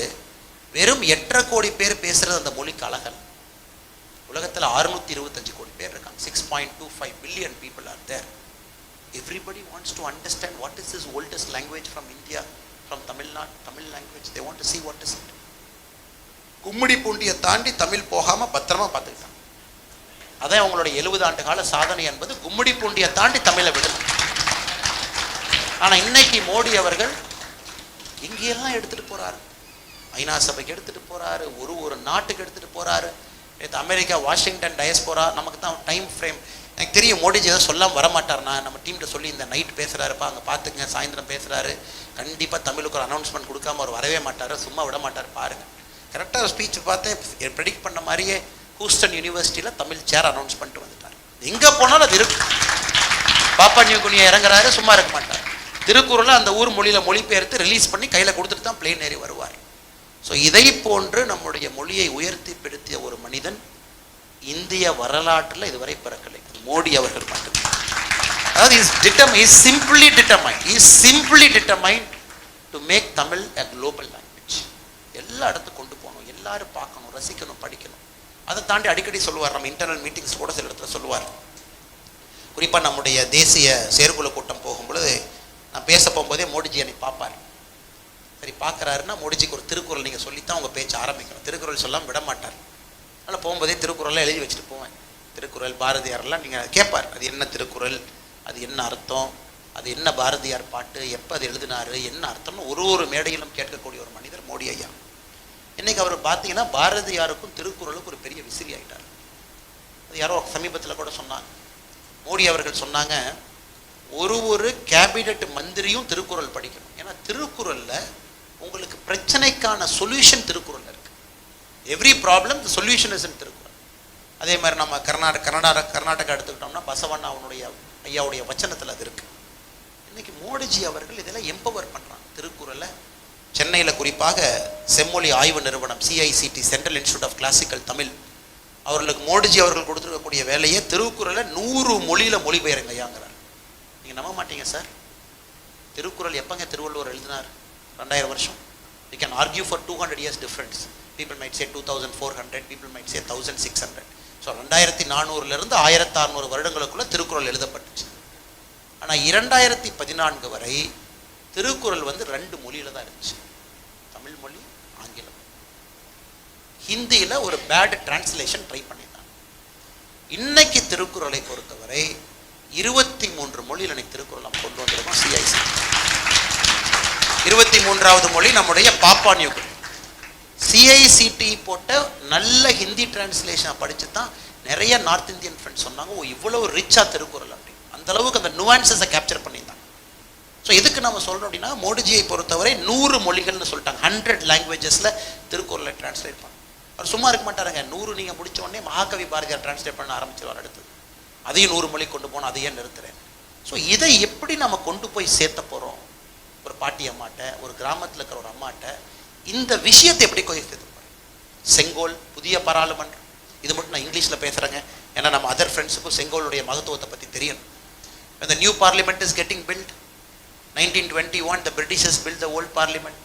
வெறும் 8.5 கோடி பேர் பேசுகிறது அந்த மொழிக்கு அழகல். உலகத்தில் 625 கோடி பேர் இருக்காங்க. 6.25 billion people are there. Everybody wants to understand what is this oldest language from India, from Tamil Nadu, Tamil language. They want to see what is it. கும்மிடி பூண்டியை தாண்டி தமிழ் போகாமல் பத்திரமா பார்த்துக்கிட்டாங்க. அதான் அவங்களுடைய 70 ஆண்டு கால சாதனை என்பது கும்மிடி பூண்டியை தாண்டி தமிழை விடணும். ஆனால் இன்னைக்கு மோடி அவர்கள் இங்கெல்லாம் எடுத்துகிட்டு போகிறாரு. ஐநா சபைக்கு எடுத்துகிட்டு போகிறாரு, ஒரு நாட்டுக்கு எடுத்துகிட்டு போகிறாரு. நேற்று அமெரிக்கா வாஷிங்டன் டயஸ்போரா. நமக்கு தான் டைம் ஃப்ரேம் எனக்கு தெரியும். மோடிஜி எதாவது சொல்லாமல் வரமாட்டார்னா நம்ம டீம்கிட்ட சொல்லி இந்த நைட் பேசுகிறாருப்பா, அங்கே பார்த்துங்க, சாயந்தரம் பேசுகிறாரு, கண்டிப்பாக தமிழுக்கு ஒரு அனௌன்ஸ்மெண்ட் கொடுக்காம அவர் வரவே மாட்டார், சும்மா விட மாட்டார் பாருங்கள். கரெக்டாக ஸ்பீச் பார்த்தேன், ப்ரெடிக்ட் பண்ண மாதிரியே ஹூஸ்டன் யூனிவர்சிட்டியில் தமிழ் சேர் அனௌன்ஸ் பண்ணிட்டு வந்துட்டார். எங்கே போனாலும் அது இருக்கு. பாப்பா நியூ குனியா இறங்குறாரு, சும்மா இருக்க மாட்டார். திருக்குறளை அந்த ஊர் மொழியில் மொழிபெயர்த்து ரிலீஸ் பண்ணி கையில் கொடுத்துட்டு தான் பிளேன் ஏறி வருவார். ஸோ இதை போன்று நம்முடைய மொழியை உயர்த்தி படுத்திய ஒரு மனிதன் இந்திய வரலாற்றில் இதுவரை பிறக்கலை. மோடி அவர்கள் மட்டும். அதாவது is simply determined to make Tamil a global language. எல்லா இடத்துக்கும் கொண்டு போகணும், எல்லாரும் பார்க்கணும், ரசிக்கணும், படிக்கணும். அதை தாண்டி அடிக்கடி சொல்லுவார், நம்ம இன்டர்னல் மீட்டிங்ஸ் கூட சில இடத்துல சொல்லுவார். குறிப்பாக நம்முடைய தேசிய செயற்குழு கூட்டம் போகும்பொழுது நான் பேச போகும்போதே மோடிஜி என்னை பார்ப்பார். சரி பார்க்குறாருன்னா மோடிஜிக்கு ஒரு திருக்குறள் நீங்கள் சொல்லித்தான் உங்கள் பேச்சு ஆரம்பிக்கணும். திருக்குறள் சொல்லாமல் விட மாட்டார். அதனால் போகும்போதே திருக்குறளெலாம் எழுதி வச்சுட்டு போவேன். திருக்குறள் பாரதியாரெல்லாம் நீங்கள் கேட்பார், அது என்ன திருக்குறள், அது என்ன அர்த்தம், அது என்ன பாரதியார் பாட்டு, எப்போ அது எழுதினார், என்ன அர்த்தம்னு ஒரு மேடையிலும் கேட்கக்கூடிய ஒரு மனிதர் மோடி ஐயா. இன்றைக்கி அவர் பார்த்தீங்கன்னா பாரதியாருக்கும் திருக்குறளுக்கும் ஒரு பெரிய விசிறி ஆகிட்டார். அது யாரோ சமீபத்தில் கூட சொன்னாங்க. மோடி அவர்கள் சொன்னாங்க, ஒரு கேபினெட் மந்திரியும் திருக்குறள் படிக்கணும். ஏன்னா திருக்குறளில் உங்களுக்கு பிரச்சனைக்கான சொல்யூஷன் திருக்குறள் இருக்குது. Every problem the solution is in Thirukkural. அதே மாதிரி நம்ம கர்நாடகா எடுத்துக்கிட்டோம்னா பசவண்ணா அவனுடைய ஐயாவுடைய வச்சனத்தில் அது இருக்குது. இன்றைக்கி மோடிஜி அவர்கள் இதெல்லாம் எம்பவர் பண்ணுறாங்க. திருக்குறளை சென்னையில் குறிப்பாக செம்மொழி ஆய்வு நிறுவனம் CICT central institute of classical Tamil அவர்களுக்கு மோடிஜி அவர்கள் கொடுத்துருக்கக்கூடிய வேலையை திருக்குறளை 100 மொழியில் மொழிபெயருங்க ஐயாங்கிறார். நீங்கள் நம்ப மாட்டீங்க சார். திருக்குறள் எப்போங்க திருவள்ளுவர் எழுதினார்? 2000 வருஷம். You can argue for 200 years difference. People might say 2400, people might say 1600. So 2400 1600 வருடங்களுக்குள்ள திருக்குறள் எழுதப்பட்டுச்சு. ஆனால் 2014 வரை திருக்குறள் 2 மொழியில் தான் இருந்துச்சு. தமிழ் மொழி, ஆங்கிலம். ஹிந்தியில் ஒரு பேட் டிரான்ஸ்லேஷன் ட்ரை பண்ணியிருந்தாங்க. இன்னைக்கு திருக்குறளை பொறுத்தவரை 23 மொழியில் இன்னைக்கு திருக்குறள் நம்ம கொண்டு வந்திருக்கோம். CIC 23வது மொழி நம்முடைய பாப்பா நியூ கினி. CICT போட்ட நல்ல ஹிந்தி டிரான்ஸ்லேஷனை படித்து தான் நிறைய நார்த் இந்தியன் ஃப்ரெண்ட்ஸ் சொன்னாங்க, ஓ இவ்வளவு ரிச்சாக திருக்குறள் அப்படின்னு. அந்தளவுக்கு அந்த நுவான்சஸை கேப்சர் பண்ணியிருந்தாங்க. ஸோ எதுக்கு நம்ம சொல்கிறோம் அப்படின்னா, மோடிஜியை பொறுத்தவரை 100 மொழிகள்னு சொல்லிட்டாங்க. 100 லாங்குவேஜஸில் திருக்குறளை டிரான்ஸ்லேட் பண்ண அவர் சும்மா இருக்க மாட்டாருங்க. 100 நீங்கள் முடித்த உடனே மகாகவி பாரதியார் டிரான்ஸ்லேட் பண்ண ஆரம்பிச்சிருவார். அடுத்தது அதையும் 100 மொழி கொண்டு போனோம், அதையே நிறுத்துறேன். ஸோ இதை எப்படி நம்ம கொண்டு போய் சேர்த்த போகிறோம்? ஒரு பாட்டி அம்மாட்ட, ஒரு கிராமத்தில் இருக்கிற ஒரு அம்மாட்ட இந்த விஷயத்தை எப்படி போய் சேர்த்து போகிறோம்? செங்கோல், புதிய பாராளுமன்றம், இது மட்டும் நான் இங்கிலீஷில் பேசுகிறேங்க, ஏன்னா நம்ம அதர் ஃப்ரெண்ட்ஸுக்கும் செங்கோலுடைய மகத்துவத்தை பற்றி தெரியும். The new parliament is getting built. 1921 the Britishers built the old parliament.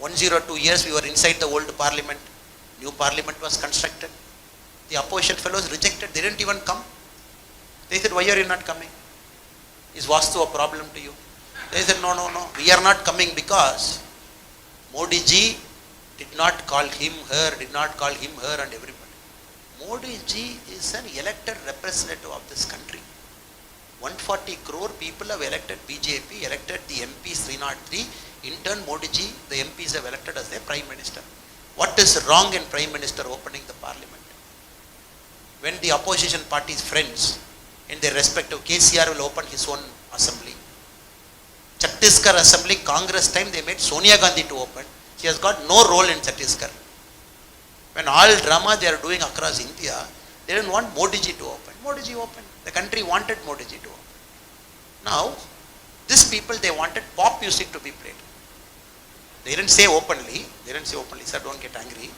102 years we were inside the old parliament. New parliament was constructed. The opposition fellows rejected. They didn't even come. They said, why are you not coming? Is Vastu a problem to you? They said, no, we are not coming because Modi ji did not call him, her and everybody. Modi ji is an elected representative of this country. 140 crore people have elected BJP, elected the MP 303. In turn, Modi ji, the MPs have elected as their Prime Minister. What is wrong in Prime Minister opening the Parliament? When the opposition party's friends, in their respective, KCR will open his own assembly. Chhattisgarh assembly, Congress time, they made Sonia Gandhi to open. She has got no role in Chhattisgarh. When all drama they are doing across India, they didn't want Modi ji to open. Modi ji opened. The country wanted Modi ji to open. Now, these people, they wanted pop music to be played. They didn't say openly, sir, don't get angry.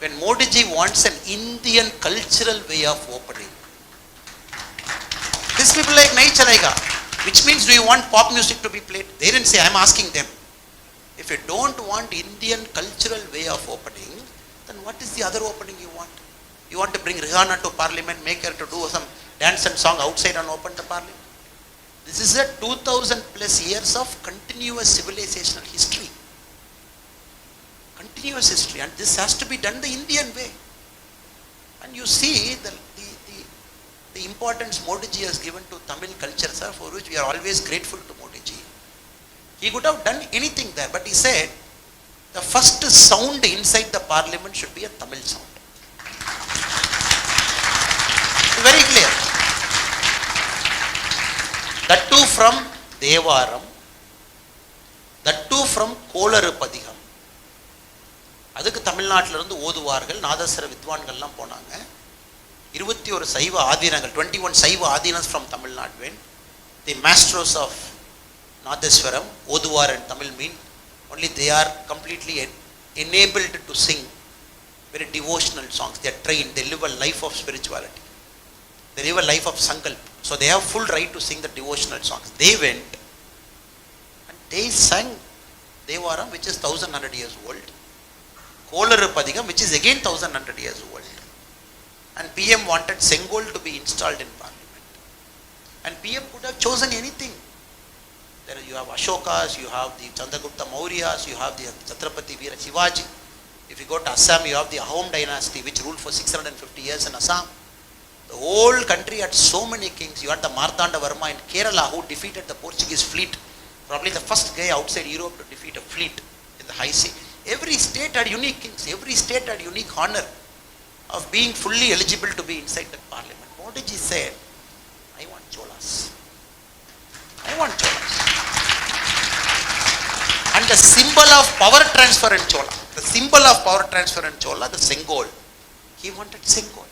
When Modi ji wants an Indian cultural way of opening, These people like nahi chalega. Which means, do you want pop music to be played? They didn't say. I'm asking them. If you don't want Indian cultural way of opening, then what is the other opening you want? You want to bring Rihanna to parliament, make her to do some dance and song outside and open the parliament? This is a 2000 plus years of continuous civilizational history. Continuous history, and this has to be done the Indian way. And you see the importance Modi ji has given to Tamil culture, sir, for which we are always grateful to Modi ji. He could have done anything there, but he said the first sound inside the parliament should be a Tamil sound. Very clear. That too from Devaram, that too from Kolahalas. அதுக்கு தமிழ்நாட்டிலிருந்து ஓதுவார்கள், நாதஸ்வர வித்வான்கள்லாம் போனாங்க. 21 சைவ ஆதீனங்கள், 21 சைவ ஆதீனஸ் from Tamil Nadu went. The masters of Nadaswaram, Oduvar and Tamil mean only they are completely enabled to sing very devotional songs. They are trained, they live a life of spirituality. They live a life of sankalp. So they have full right to sing the devotional songs. They went and they sang Devaram, which is 1100 years old. Kolahalas, which is again 1100 years old. And PM wanted Sengol to be installed in parliament. And PM could have chosen anything. There you have Ashokas, you have the Chandragupta Mauryas, you have the Chhatrapati Veera Shivaji. If you go to Assam, you have the Ahom dynasty, which ruled for 650 years in Assam. The whole country had so many kings. You had the Martanda Varma in Kerala, who defeated the Portuguese fleet. Probably the first guy outside Europe to defeat a fleet in the high sea. Every state had unique kings. Every state had unique honor of being fully eligible to be inside the parliament. Modi ji said, I want Cholas. I want Cholas. And the symbol of power transfer in Chola, the symbol of power transfer in Chola, the Sengol, he wanted Sengol.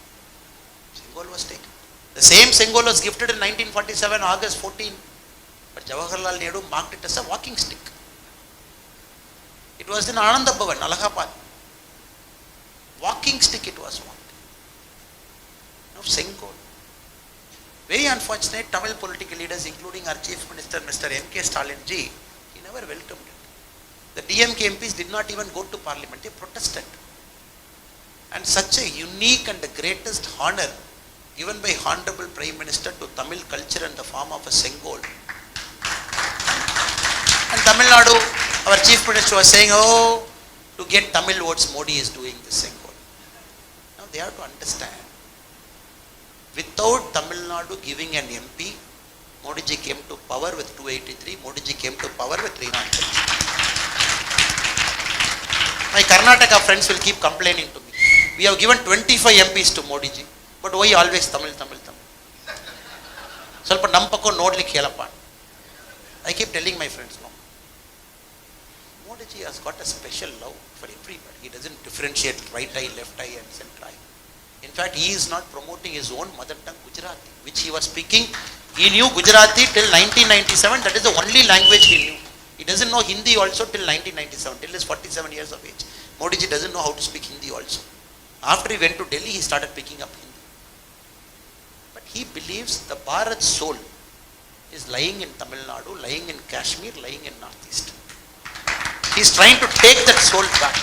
Sengol was taken. The same Sengol was gifted in 1947, August 14. But Jawaharlal Nehru marked it as a walking stick. It was in Ananda Bhavan, Allahabad. Walking stick it was marked. Now Sengol. Very unfortunate, Tamil political leaders, including our Chief Minister, Mr. M.K. Stalin ji, he never welcomed it. The DMK MPs did not even go to parliament, they protested. And such a unique and the greatest honor given by Honorable Prime Minister to Tamil culture in the form of a Sengol. And Tamil Nadu, our Chief Minister was saying, oh, to get Tamil votes, Modi is doing this Sengol. Now they have to understand, without Tamil Nadu giving an MP, Modi ji came to power with 283, Modi ji came to power with 303. My Karnataka friends will keep complaining to me. We have given 25 MPs to Modi ji, but why always Tamil? ಸ್ವಲ್ಪ ನಮ್ಮ ಪಕ್ಕ ನೋಡ್ಲಿಕ್ಕೆ ಹೇಳಪ್ಪ. I keep telling my friends, no. Modi ji has got a special love for everybody. He doesn't differentiate right eye, left eye and center eye. In fact, he is not promoting his own mother tongue Gujarati, which he was speaking. He knew Gujarati till 1997. That is the only language he knew. He doesn't know Hindi also till 1997, till his 47 years of age. Modi ji doesn't know how to speak Hindi also. After he went to Delhi, he started picking up Hindi. But he believes the Bharat soul is lying in Tamil Nadu, lying in Kashmir, lying in Northeast. He is trying to take that soul back.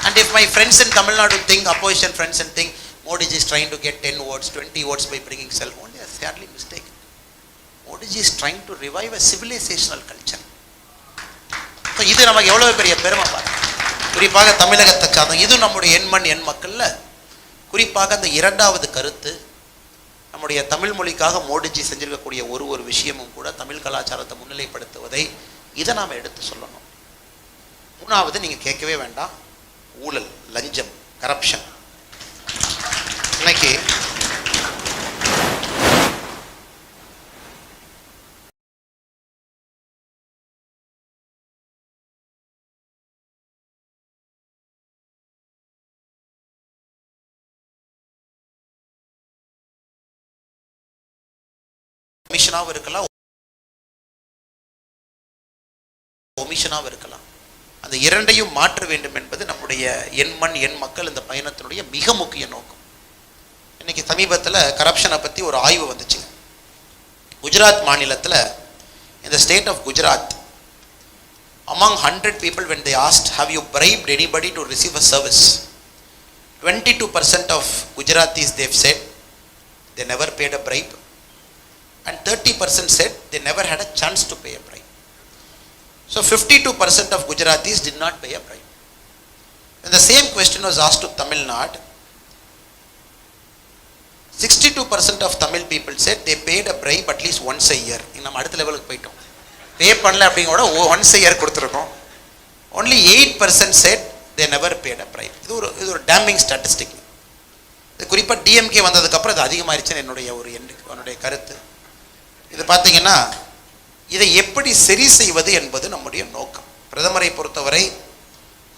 And if my friends in Tamil Nadu think, opposition friends and think, Modi ji is trying to get 10 votes, 20 votes by bringing cell phone, they are sadly mistaken. Modi ji is trying to revive a civilizational culture. So, இது நமக்கு எவ்வளவு பெரிய பெருமை பாருங்க. குறிப்பாக தமிழகத்தை சார்ந்த இது நம்முடைய எண்மண் எண் மக்கள்ல குறிப்பாக அந்த இரண்டாவது கருத்து நம்முடைய தமிழ் மொழிக்காக மோடிஜி செஞ்சிருக்கக்கூடிய ஒரு விஷயமும் கூட தமிழ் கலாச்சாரத்தை முன்னிலைப்படுத்துவதை இதை நாம் எடுத்து சொல்லணும். மூணாவது நீங்க கேட்கவே வேண்டாம், ஊழல், லஞ்சம், கரப்ஷன். இன்னைக்கு கமிஷனாகவும் இருக்கலாம், ஒமிஷனாகவும் இருக்கலாம். அந்த இரண்டையும் மாற்ற வேண்டும் என்பது நம்முடைய எண்மண் எண் மக்கள் இந்த பயணத்தினுடைய மிக முக்கிய நோக்கம். இன்னைக்கு சமீபத்தில் கரப்ஷனை பற்றி ஒரு ஆய்வு வந்துச்சுங்க. குஜராத் மாநிலத்தில், இந்த state of Gujarat, among 100 people when they asked have you bribed anybody to receive a service, 22% of Gujaratis they've said they never paid a bribe, and 30% said they never had a chance to pay a bribe. So 52% of Gujaratis did not pay a bribe. When the same question was asked to Tamil Nadu, 62% of Tamil people said they paid a bribe at least once a year. நம்ம அடுத்த லெவலுக்கு போயிட்டோம். பே பண்ணல அப்படிங்கூட once a year கொடுத்துருக்கோம். only 8% said they never paid a bribe. இது ஒரு taming statistic. இது குறிப்பாக டிஎம்கே வந்ததுக்கப்புறம் இது அதிகமாகிடுச்சுன்னு என்னுடைய கருத்து. இது பார்த்தீங்கன்னா இதை எப்படி சரி செய்வது என்பது நம்முடைய நோக்கம். பிரதமரை பொறுத்தவரை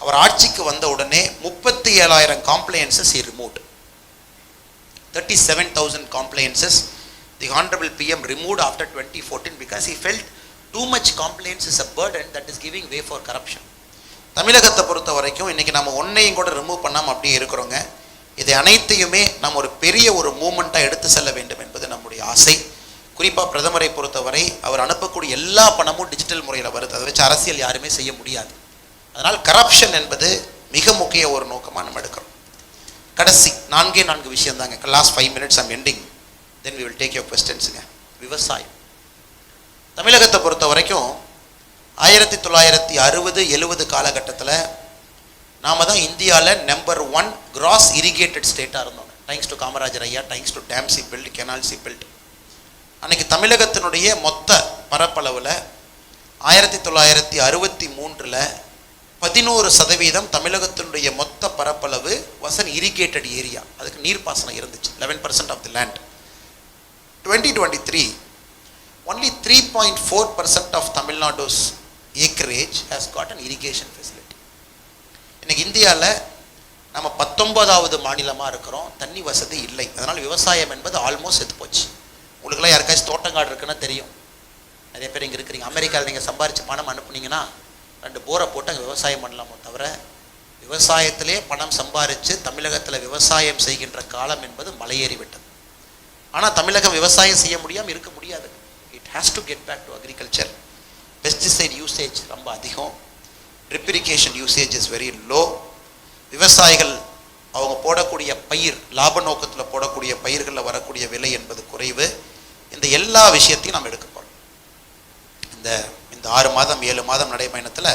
அவர் ஆட்சிக்கு வந்த உடனே 37,000 compliances he removed. 37,000 compliances the honorable PM removed after 2014 because he felt too much complaints is a burden that is giving way for corruption. தமிழகத்தை பொறுத்த வரைக்கும் இன்றைக்கி நம்ம ஒன்றையும் கூட ரிமூவ் பண்ணாமல் அப்படியே இருக்கிறோங்க. இதை அனைத்தையுமே நம்ம ஒரு பெரிய ஒரு மூமெண்ட்டாக எடுத்து செல்ல வேண்டும் என்பது நம்முடைய ஆசை. குறிப்பாக பிரதமரை பொறுத்தவரை அவர் அனுப்பக்கூடிய எல்லா பணமும் டிஜிட்டல் முறையில் வருது. அதை வச்சு அரசியல் யாருமே செய்ய முடியாது. அதனால் கரப்ஷன் என்பது மிக முக்கிய ஒரு நோக்கமாக நம்ம எடுக்கிறோம். கடைசி 4 விஷயம் தாங்க. Last 5 minutes I'm ending, then we will take your questions-ங்க. விவசாயம் தமிழகத்தை பொறுத்த வரைக்கும் 1960-70 காலகட்டத்தில் நாம் தான் இந்தியாவில் நம்பர் 1 கிராஸ் இரிகேட்டட் ஸ்டேட்டாக இருந்தோம். தேங்க்ஸ் டு காமராஜர் ஐயா, தேங்க்ஸ் டு டேம்சி பில்ட், கெனால்சி பில்ட். அன்றைக்கி தமிழகத்தினுடைய மொத்த பரப்பளவில் 1963 11% தமிழகத்தினுடைய மொத்த பரப்பளவு வாஸ் இரிகேட்டட் ஏரியா. அதுக்கு நீர்ப்பாசனம் இருந்துச்சு. 11% of the land. 2023 only 3.4% of Tamil Nadu's acreage has got an irrigation facility. இன்னைக்கு இந்தியாவில் நம்ம 19வது மாநிலமாக இருக்கிறோம். தண்ணி வசதி இல்லை. அதனால் விவசாயம் என்பது ஆல்மோஸ்ட் செத்து போச்சு. உங்களுக்குலாம் யாருக்காச்சும் தோட்டங்காடு இருக்குன்னா தெரியும். நிறைய பேர் இங்கே இருக்கிறீங்க. அமெரிக்காவில் நீங்கள் சம்பாரித்து பணம் அனுப்புனீங்கன்னா 2 போரை போட்டு அங்கே விவசாயம் பண்ணலாமோ தவிர, விவசாயத்திலே பணம் சம்பாரித்து தமிழகத்தில் விவசாயம் செய்கின்ற காலம் என்பது மலையேறி விட்டது. ஆனால் தமிழகம் விவசாயம் செய்ய முடியாமல் இருக்க முடியாது. It has to get back to agriculture. Pesticide usage ரொம்ப அதிகம். Drip irrigation usage is very low. விவசாயிகள் அவங்க போடக்கூடிய பயிர், லாப நோக்கத்தில் போடக்கூடிய பயிர்களில் வரக்கூடிய விலை என்பது குறைவு. இந்த எல்லா விஷயத்தையும் நாம் எடுக்க போகிறோம். இந்த 6 மாதம் 7 மாதம் நடைபயணத்தில்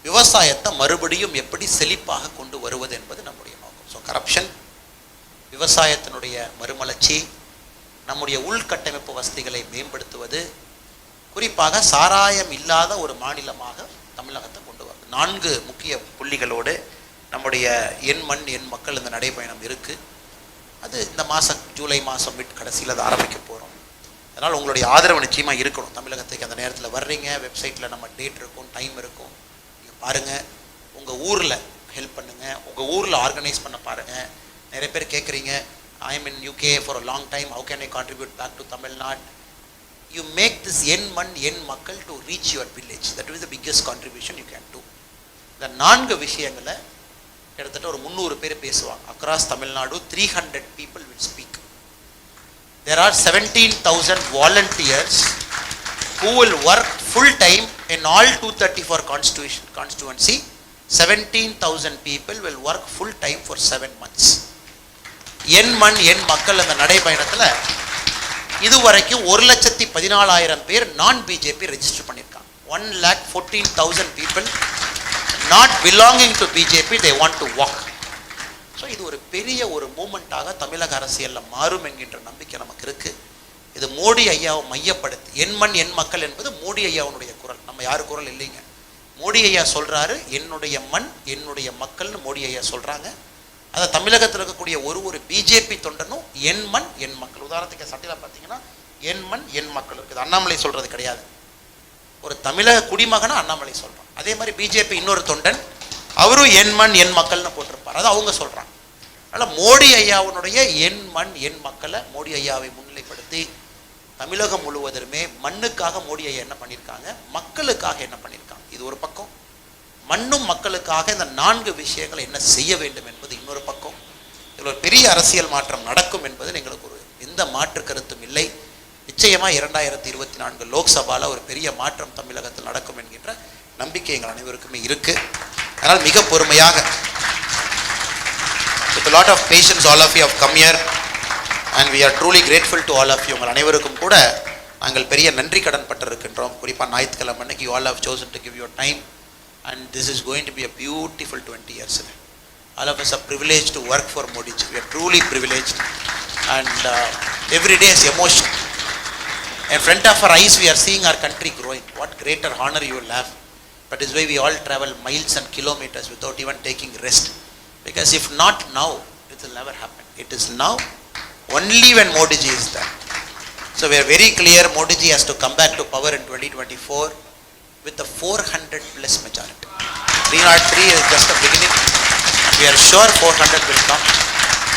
விவசாயத்தை மறுபடியும் எப்படி செழிப்பாக கொண்டு வருவது என்பது நம்முடைய நோக்கம். ஸோ கரப்ஷன், விவசாயத்தினுடைய மறுமலர்ச்சி, நம்முடைய உள்கட்டமைப்பு வசதிகளை மேம்படுத்துவது, குறிப்பாக சாராயம் இல்லாத ஒரு மாநிலமாக தமிழகத்தை கொண்டு வருது. 4 முக்கிய புள்ளிகளோடு நம்முடைய என் மண் என் மக்கள் இந்த நடைபயணம் இருக்குது. அது இந்த மாதம் ஜூலை மாதம் கடைசியில் அதை ஆரம்பிக்க போகிறோம். அதனால் உங்களுடைய ஆதரவு நிச்சயமாக இருக்கணும். தமிழகத்துக்கு அந்த நேரத்தில் வர்றீங்க, வெப்சைட்டில் நம்ம டேட் இருக்கும், டைம் இருக்கும். நீங்கள் பாருங்கள், உங்கள் ஊரில் ஹெல்ப் பண்ணுங்கள், உங்கள் ஊரில் ஆர்கனைஸ் பண்ண பாருங்கள். நிறைய பேர் கேட்குறீங்க, I am in UK for a long time, how can I contribute back to Tamil Nadu? You make this En Mann En Makkal to reach your village. That is the biggest contribution you can do. இந்த 4 விஷயங்களை கிட்டத்தட்ட ஒரு 300 பேர் பேசுவாங்க. Across Tamil Nadu 300 people will speak. There are 17,000 volunteers who will work full time in all 234 constituency. 17,000 people will work full time for 7 months. என் மண் என் மக்கள் அந்த நடைபயணத்தில் இதுவரைக்கும் 1,14,000 பேர் நான் பிஜேபி ரெஜிஸ்டர் பண்ணியிருக்காங்க. 1,14,000 people not belonging to BJP, they want to walk. So இது ஒரு பெரிய ஒரு மூமெண்ட்டாக தமிழக அரசியலில் மாறும் என்கின்ற நம்பிக்கை நமக்கு இருக்குது. இது மோடி ஐயாவை மையப்படுத்தி, என் மண் என் மக்கள் என்பது மோடி ஐயாவுடைய குரல், நம்ம யாரு குரல் இல்லைங்க. மோடி ஐயா சொல்கிறாரு, என்னுடைய மண் என்னுடைய மக்கள்னு மோடி ஐயா சொல்கிறாங்க. அதை தமிழகத்தில் இருக்கக்கூடிய ஒரு பிஜேபி தொண்டனும் என் மண் என் மக்கள், உதாரணத்துக்கு சட்டையில் பார்த்தீங்கன்னா என் மண் என் மக்கள் இருக்குது. அண்ணாமலை சொல்கிறது கிடையாது. ஒரு தமிழக குடிமகனா அண்ணாமலை சொல்கிறான். அதே மாதிரி பிஜேபி இன்னொரு தொண்டன் அவரும் என் மண் என் மக்கள்னு போட்டிருப்பார். அதை அவங்க சொல்கிறாங்க. அதனால் மோடி ஐயாவுடைய என் மண் என் மக்களை மோடி ஐயாவை முன்னிலைப்படுத்தி தமிழகம் முழுவதுமே மண்ணுக்காக மோடி ஐயா என்ன பண்ணியிருக்காங்க, மக்களுக்காக என்ன பண்ணியிருக்காங்க, இது ஒரு பக்கம். மண்ணும் மக்களுக்காக இந்த 4 விஷயங்களை என்ன செய்ய வேண்டும் என்பது இன்னொரு பக்கம். இதில் ஒரு பெரிய அரசியல் மாற்றம் நடக்கும் என்பதில் எங்களுக்கு ஒரு எந்த மாற்று கருத்தும் இல்லை. நிச்சயமாக 2024 லோக்சபாவில் ஒரு பெரிய மாற்றம் தமிழகத்தில் நடக்கும் என்கின்ற நம்பிக்கை எங்கள் அனைவருக்குமே இருக்கு. அதனால் மிக பொறுமையாக with a lot of patience all of you have come here and we are truly grateful to all of you. உங்கள் அனைவருக்கும் கூட நாங்கள் பெரிய நன்றி கடன் பட்டிருக்கின்றோம். குறிப்பாக ஞாயிற்றுக்கிழமை அன்னைக்கு you all have chosen to give your time and this is going to be a beautiful 20 years. All of us are privileged to work for Modi ji. We are truly privileged and every day is emotion. In front of our eyes we are seeing our country growing. What greater honor you will have. That is why we all travel miles and kilometers without even taking rest. Because if not now, it will never happen. It is now only when Modi ji is there. So we are very clear Modi ji has to come back to power in 2024 with a 400 plus majority. 303 is just a beginning. We are sure 400 will come.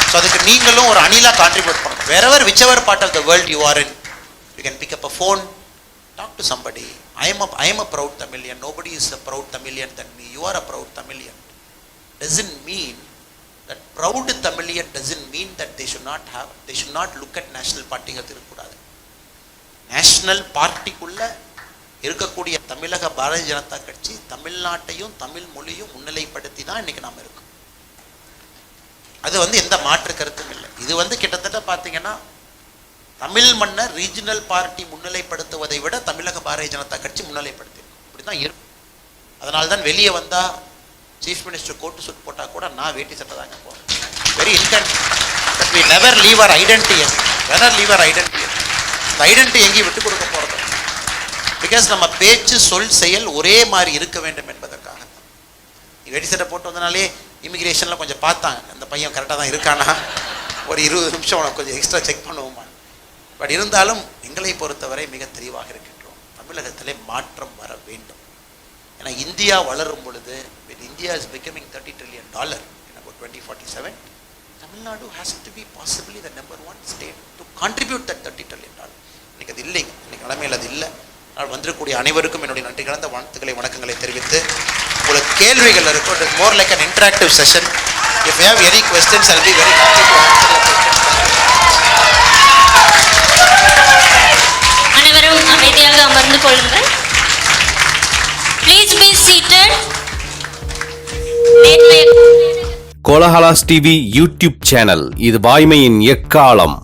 So adukku neengalum or anila contribute pannum. Wherever whichever part of the world you are in, you can pick up a phone, talk to somebody. I am a proud Tamilian. Nobody is a proud Tamilian than me. You are a proud Tamilian. Doesn't mean that proud Tamilian doesn't mean that they should not look at national party irukudadu. National party குள்ள இருக்கக்கூடிய தமிழக பாரதிய ஜனதா கட்சி தமிழ்நாட்டையும் தமிழ் மொழியும் முன்னிலைப்படுத்தி தான் இன்னைக்கு நாம இருக்கோம். அது எந்த மாற்று கருத்தும் இல்லை. இது கிட்டத்தட்ட பார்த்தீங்கன்னா தமிழ் மன்னர் ரீஜனல் பார்ட்டி முன்னிலைப்படுத்துவதை விட தமிழக பாரதிய ஜனதா கட்சி முன்னிலைப்படுத்தி இப்படி தான் இருக்கும். அதனால தான் வெளியே வந்தா சீஃப் மினிஸ்டர் கோட்டு சூட் போட்டா கூட நான் வேட்டி சட்டை தாங்க போறேன். Very intent that we never leave our identity. Never leave our identity. இந்த ஐடென்டிட்டி எங்கேயும் விட்டு கொடுக்க போறது. பிகாஸ் நம்ம பேச்சு சொல் செயல் ஒரே மாதிரி இருக்க வேண்டும் என்பதற்காக. நீ வேட்டி சட்டை போட்டு வந்தனாலே இமிகிரேஷன்ல கொஞ்சம் பார்த்தாங்க அந்த பையன் கரெக்டாக தான் இருக்கானா, ஒரு 20 நிமிஷம் உனக்கு கொஞ்சம் எக்ஸ்ட்ரா செக் பண்ணுவோமா. பட் இருந்தாலும் எங்களை பொறுத்தவரை மிக தெளிவாக இருக்கின்றோம். தமிழகத்திலே மாற்றம் வர வேண்டும். ஏன்னா இந்தியா வளரும் பொழுது when India is becoming $30 trillion in about 2047, Tamil Nadu has to be possibly the number 1 state to contribute that $30 trillion. இன்னைக்கு அது இல்லைங்க. இன்னைக்கு நிலைமையில் அது இல்லை. நான் வந்திருக்கக்கூடிய அனைவருக்கும் என்னுடைய நன்றி கலந்த வாழ்த்துக்களை வணக்கங்களை தெரிவித்து உங்களுக்கு கேள்விகள் இருக்கும். It is more like an interactive session. If you have any questions, I'll be very happy to answer your questions. அனைவரும் அமைதியாக அமர்ந்து கொள்ளுங்கள். Please be seated. Kolahalas TV YouTube channel இது வாய்மையின் எக்காலம்.